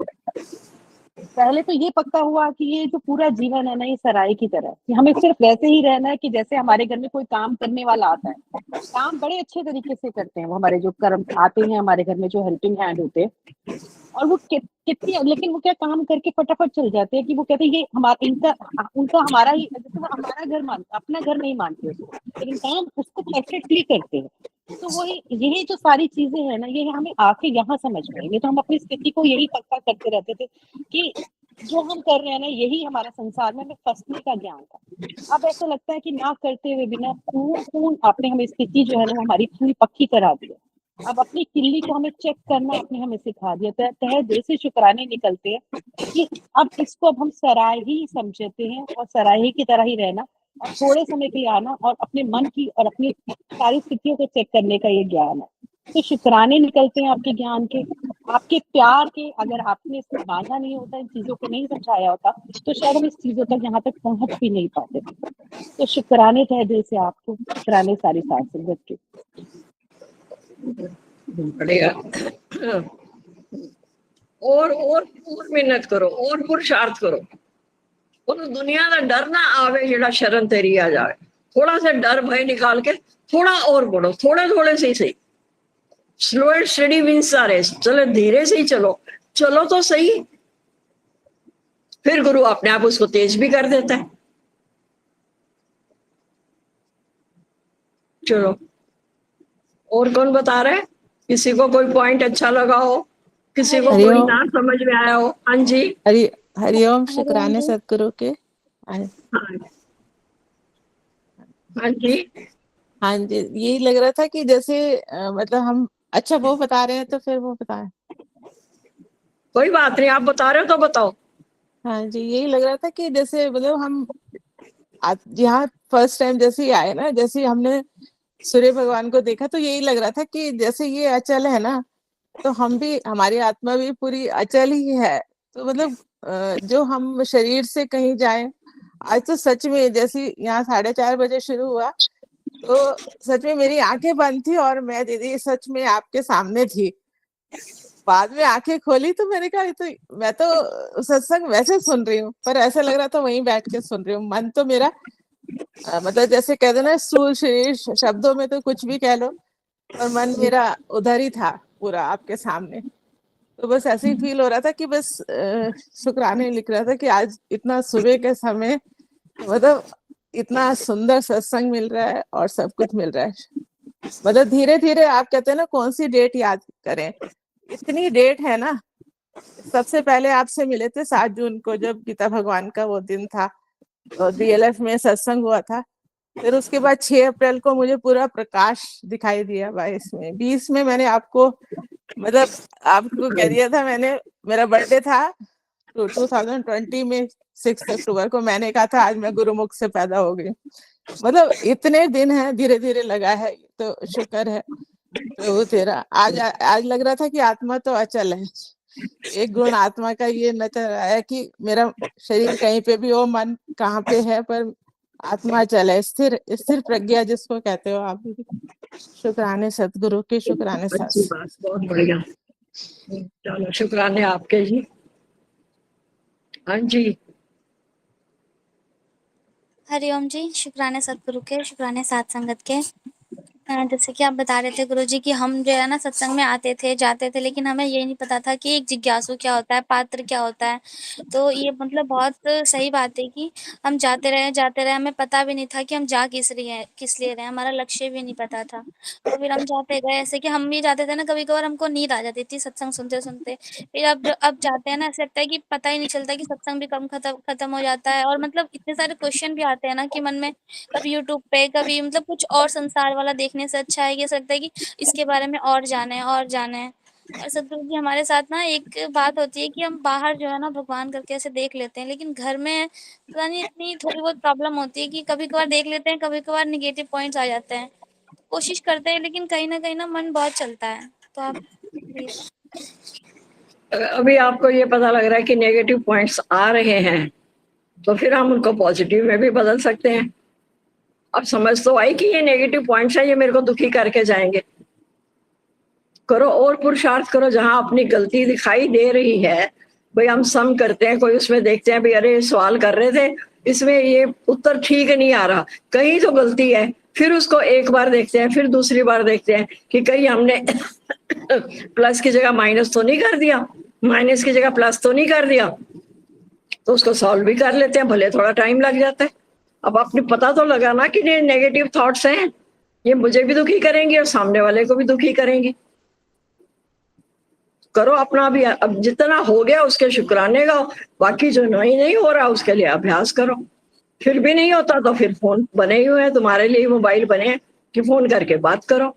पहले तो ये पक्का हुआ कि ये जो पूरा जीवन है ना, ये सराय की तरह कि हमें सिर्फ वैसे ही रहना है कि जैसे हमारे घर में कोई काम करने वाला आता है, काम बड़े अच्छे तरीके से करते हैं वो हमारे जो कर्म आते हैं हमारे घर में, जो हेल्पिंग हैंड होते हैं, और वो कितनी, लेकिन वो क्या काम करके फटाफट चल जाते हैं कि वो कहते हैं ये हमारा, इनका उनका हमारा ही, जैसे वो हमारा घर मानते, अपना घर नहीं मानते उसको, लेकिन काम उसको परफेक्टली करते हैं। तो वही, यही जो सारी चीजें है ना, ये हमें आके यहाँ समझ में आई। तो हम अपनी स्थिति को यही पक्का करते रहते थे कि जो हम कर रहे हैं ना, यही हमारा संसार में हमें फंसने का ज्ञान था। अब ऐसा लगता है कि ना करते हुए बिना पूर्ण आपने हमें स्थिति जो है ना, हमारी पूरी पक्की करा दी है। अब अपनी किल्ली को हमें चेक करना आपने हमें सिखा दिया। तहे दिल से शुक्राने निकलते हैं कि अब इसको अब हम सराय ही समझते हैं, और सराय ही की तरह ही रहना, और थोड़े समय के लिए आना, और अपने मन की और अपनी सारी स्थितियों को चेक करने का ये ज्ञान है। तो शुक्राने निकलते हैं आपके ज्ञान के, आपके प्यार के। अगर आपने इसको बांधा नहीं होता, इन चीजों को नहीं समझाया होता, तो शायद हम इस चीजों तक यहाँ तक पहुंच भी नहीं पाते। तो शुक्राने तहे दिल से आपको, शुक्राने सारी साथ संगत के। बढ़िया। और मेहनत करो, और पुरुषार्थ करो, और दुनिया का डर ना आवे, जेड़ा शरण तेरी आ जाए। थोड़ा सा डर भय निकाल के थोड़ा और बढ़ो, थोड़े थोड़े से ही सही। Slow and steady wins the race. चलो धीरे से ही चलो, चलो तो सही, फिर गुरु अपने आप उसको तेज भी कर देता है। चलो, और कौन बता रहे? किसी को कोई पॉइंट अच्छा लगा हो, किसी को कोई ना समझ में आया हो? हाँ जी, हरिओम। शुक्राने सतगुरु के। हाँ जी, हाँ जी, यही लग रहा था कि जैसे मतलब हम, अच्छा वो बता रहे हैं तो फिर वो बताएं। कोई बात नहीं, आप बता रहे हो तो बताओ। हाँ जी, यही लग रहा था कि जैसे मतलब हम यहाँ फर्स्ट टाइम जैसे ही आए ना, जैसे ही हमने सूर्य भगवान को देखा तो यही लग रहा था कि जैसे ये अचल है ना, तो हम भी, हमारी आत्मा भी पूरी अचल ही है। तो मतलब जो हम शरीर से कहीं जाएं, आज तो सच में जैसे यहाँ 4:30 बजे शुरू हुआ, तो सच में मेरी आंखें बंद थी और मैं दीदी सच में आपके सामने थी। बाद में आंखें खोली तो मैंने कहा, ये तो मैं तो सत्संग वैसे सुन रही हूँ, पर ऐसा लग रहा था वहीं बैठ के सुन रही हूँ। मन तो मेरा मतलब जैसे कहते ना, स्थूल शरीर शब्दों में तो कुछ भी कह लो, और मन मेरा उधर ही था पूरा आपके सामने। तो बस ऐसे ही फील हो रहा था कि बस शुक्राने लिख रहा था कि आज इतना सुबह के समय मतलब इतना सुंदर सत्संग मिल रहा है और सब कुछ मिल रहा है। मतलब धीरे धीरे आप कहते हैं ना, कौन सी डेट याद करें, इतनी डेट है ना। सबसे पहले आपसे मिले थे 7 जून को, जब गीता भगवान का वो दिन था और DLF में सत्संग हुआ था। फिर उसके बाद 6 अप्रैल को मुझे पूरा प्रकाश दिखाई दिया। 22 में 20 में मैंने आपको मतलब आपको कह दिया था मैंने, मेरा बर्थडे था तो 2020 में 6 अक्टूबर को मैंने कहा था आज मैं गुरुमुख से पैदा हो गई। मतलब इतने दिन है, धीरे धीरे लगा है, तो शुक्र है प्रभु तेरा। आज लग रहा था कि आत्मा तो अचल है। एक गुण आत्मा का ये नजर आया कि मेरा शरीर कहीं पे भी हो, मन कहाँ पे है, पर आत्मा अचल है, स्थिर स्थिर प्रज्ञा जिसको कहते हो आप। शुक्राने सतगुरु के, शुक्राने अच्छी सास। बात, बहुत बढ़िया। चलो शुक्राने आपके जी। हाँ जी। हरिओम जी, शुक्राने सतगुरु के, शुक्राने साथ संगत के। जैसे कि आप बता रहे थे गुरुजी कि हम जो है ना सत्संग में आते थे जाते थे, लेकिन हमें ये नहीं पता था कि एक जिज्ञासु क्या होता है, पात्र क्या होता है। तो ये मतलब बहुत सही बात है कि हम जाते रहे, हमें पता भी नहीं था कि हम जा किस लिए रहे हैं, हमारा लक्ष्य भी नहीं पता था। तो फिर हम जाते गए, ऐसे कि हम भी जाते थे ना, कभी कभार हमको नींद आ जाती थी सत्संग सुनते सुनते। फिर अब जाते हैं ना, ऐसा लगता है कि पता ही नहीं चलता कि सत्संग भी कम खत्म हो जाता है, और मतलब इतने सारे क्वेश्चन भी आते हैं ना कि मन में, कभी यूट्यूब पे, कभी मतलब कुछ और संसार वाला देखने से अच्छा है कि ऐसा लगता है कि इसके बारे में और जाने हैं और जाने हैं। और सतगुरु जी हमारे साथ ना एक बात होती है कि हम बाहर जो है ना भगवान करके ऐसे देख लेते हैं, लेकिन घर में पता नहीं इतनी थोड़ी बहुत प्रॉब्लम होती है कि कभी कभार देख लेते हैं, कभी कभार निगेटिव पॉइंट्स आ जाते हैं। कोशिश करते हैं, लेकिन कहीं ना मन बहुत चलता है। तो आप प्लीज। अभी आपको ये पता लग रहा है कि नेगेटिव पॉइंट्स आ रहे हैं, तो फिर हम उनको पॉजिटिव में भी बदल सकते हैं। अब समझ तो आई कि ये नेगेटिव पॉइंट्स है, ये मेरे को दुखी करके जाएंगे। करो और पुरुषार्थ करो, जहां अपनी गलती दिखाई दे रही है। भाई हम सम करते हैं, कोई उसमें देखते हैं भाई अरे सवाल कर रहे थे, इसमें ये उत्तर ठीक नहीं आ रहा, कहीं तो गलती है। फिर उसको एक बार देखते हैं, फिर दूसरी बार देखते हैं कि कहीं हमने प्लस की जगह माइनस तो नहीं कर दिया, माइनस की जगह प्लस तो नहीं कर दिया। तो उसको सॉल्व भी कर लेते हैं, भले थोड़ा टाइम लग जाता है। अब आपने पता तो लगा ना कि ये नेगेटिव थॉट्स हैं, ये मुझे भी दुखी करेंगे और सामने वाले को भी दुखी करेंगे। करो अपना भी, अब जितना हो गया उसके शुक्राने गाओ, बाकी जो नहीं हो रहा उसके लिए अभ्यास करो। फिर भी नहीं होता तो फिर फोन बने ही हुए हैं तुम्हारे लिए, मोबाइल बने हैं कि फोन करके बात करो।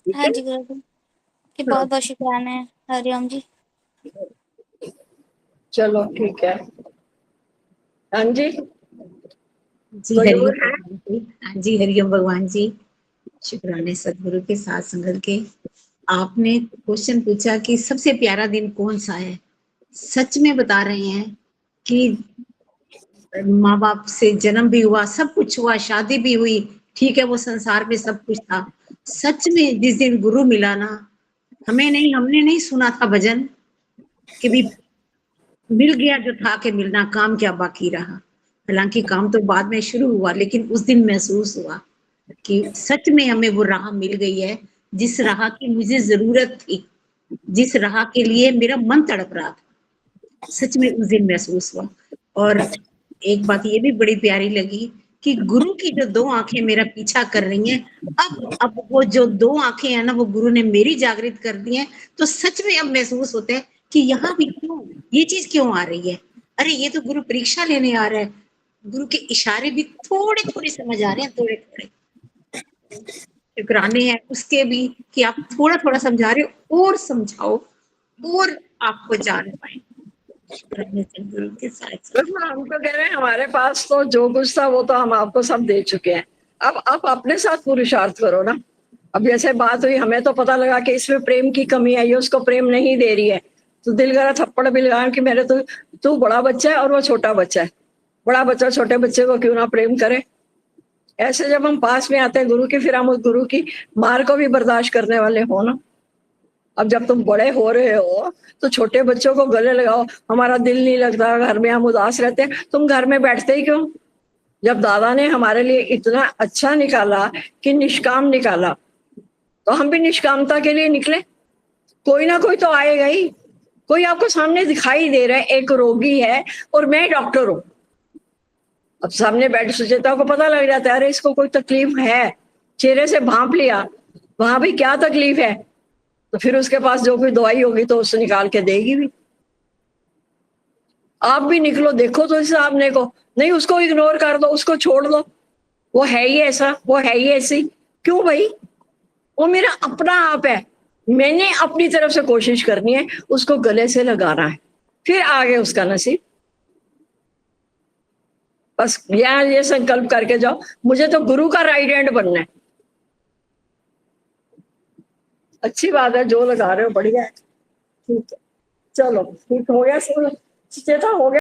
ठीक हाँ है। जी गुरु जी कि हाँ, बहुत बहुत शुक्राना है। हरिओम जी। चलो ठीक है। हाँ जी, जी कोई हरिओम और है? भगवान जी। हाँ जी हरिओम भगवान जी, शुक्राने सतगुरु के साथ संगत के। आपने क्वेश्चन पूछा कि सबसे प्यारा दिन कौन सा है। सच में बता रहे हैं कि माँ बाप से जन्म भी हुआ, सब कुछ हुआ, शादी भी हुई, ठीक है वो संसार में सब कुछ था। सच में जिस दिन गुरु मिला ना, हमने नहीं सुना था भजन कि भी मिल गया जो था के मिलना, काम क्या बाकी रहा। हालांकि काम तो बाद में शुरू हुआ, लेकिन उस दिन महसूस हुआ कि सच में हमें वो राह मिल गई है, जिस राह की मुझे जरूरत थी, जिस राह के लिए मेरा मन तड़प रहा था। सच में उस दिन महसूस हुआ। और एक बात ये भी बड़ी प्यारी लगी कि गुरु की जो 2 आंखें मेरा पीछा कर रही हैं, अब वो जो 2 आंखें हैं ना, वो गुरु ने मेरी जागृत कर दी हैं। तो सच में अब महसूस होता है कि यहाँ भी क्यों ये चीज क्यों आ रही है। अरे ये तो गुरु परीक्षा लेने आ रहा है। गुरु के इशारे भी थोड़े थोड़े समझ आ रहे हैं, थोड़े थोड़े शुक्राने हैं उसके भी कि आप थोड़ा थोड़ा समझा रहे हो, और समझाओ और आपको जान पाए। शुक्राने सदगुरु के साथ देखो हम तो कह रहे हैं हमारे पास तो जो कुछ था वो तो हम आपको सब दे चुके हैं। अब आप अपने साथ पुरुषार्थ करो ना। अब जैसे बात हुई, हमें तो पता लगा कि इसमें प्रेम की कमी आई है, उसको प्रेम नहीं दे रही है, तो दिल करा थप्पड़ भी लगा कि मेरे तो तू बड़ा बच्चा है और वो छोटा बच्चा है, बड़ा बच्चा छोटे बच्चे को क्यों ना प्रेम करे। ऐसे जब हम पास में आते हैं गुरु के, फिर हम उस गुरु की मार को भी बर्दाश्त करने वाले हो ना। अब जब तुम बड़े हो रहे हो तो छोटे बच्चों को गले लगाओ, हमारा दिल नहीं लगता, घर में हम उदास रहते हैं, तुम घर में बैठते ही क्यों? जब दादा ने हमारे लिए इतना अच्छा निकाला कि निष्काम निकाला, तो हम भी निष्कामता के लिए निकले। कोई ना कोई तो आएगा ही। कोई आपको सामने दिखाई दे रहा है, एक रोगी है और मैं डॉक्टर हूं। अब सामने बैठ सुचेता को पता लग जाता है, अरे इसको कोई तकलीफ है, चेहरे से भांप लिया वहां भी क्या तकलीफ है, तो फिर उसके पास जो कोई दवाई होगी तो उससे निकाल के देगी भी। आप भी निकलो, देखो तो इस सामने को, नहीं उसको इग्नोर कर दो, उसको छोड़ दो, वो है ही ऐसा, वो है ही ऐसी। क्यों भाई? वो मेरा अपना आप है, मैंने अपनी तरफ से कोशिश करनी है, उसको गले से लगाना है, फिर आगे उसका नसीब। बस यहाँ ये संकल्प करके जाओ, मुझे तो गुरु का राइट हैंड बनना है। अच्छी बात है, जो लगा रहे हो बढ़िया है, ठीक है। चलो ठीक हो गया, सुचेता हो गया।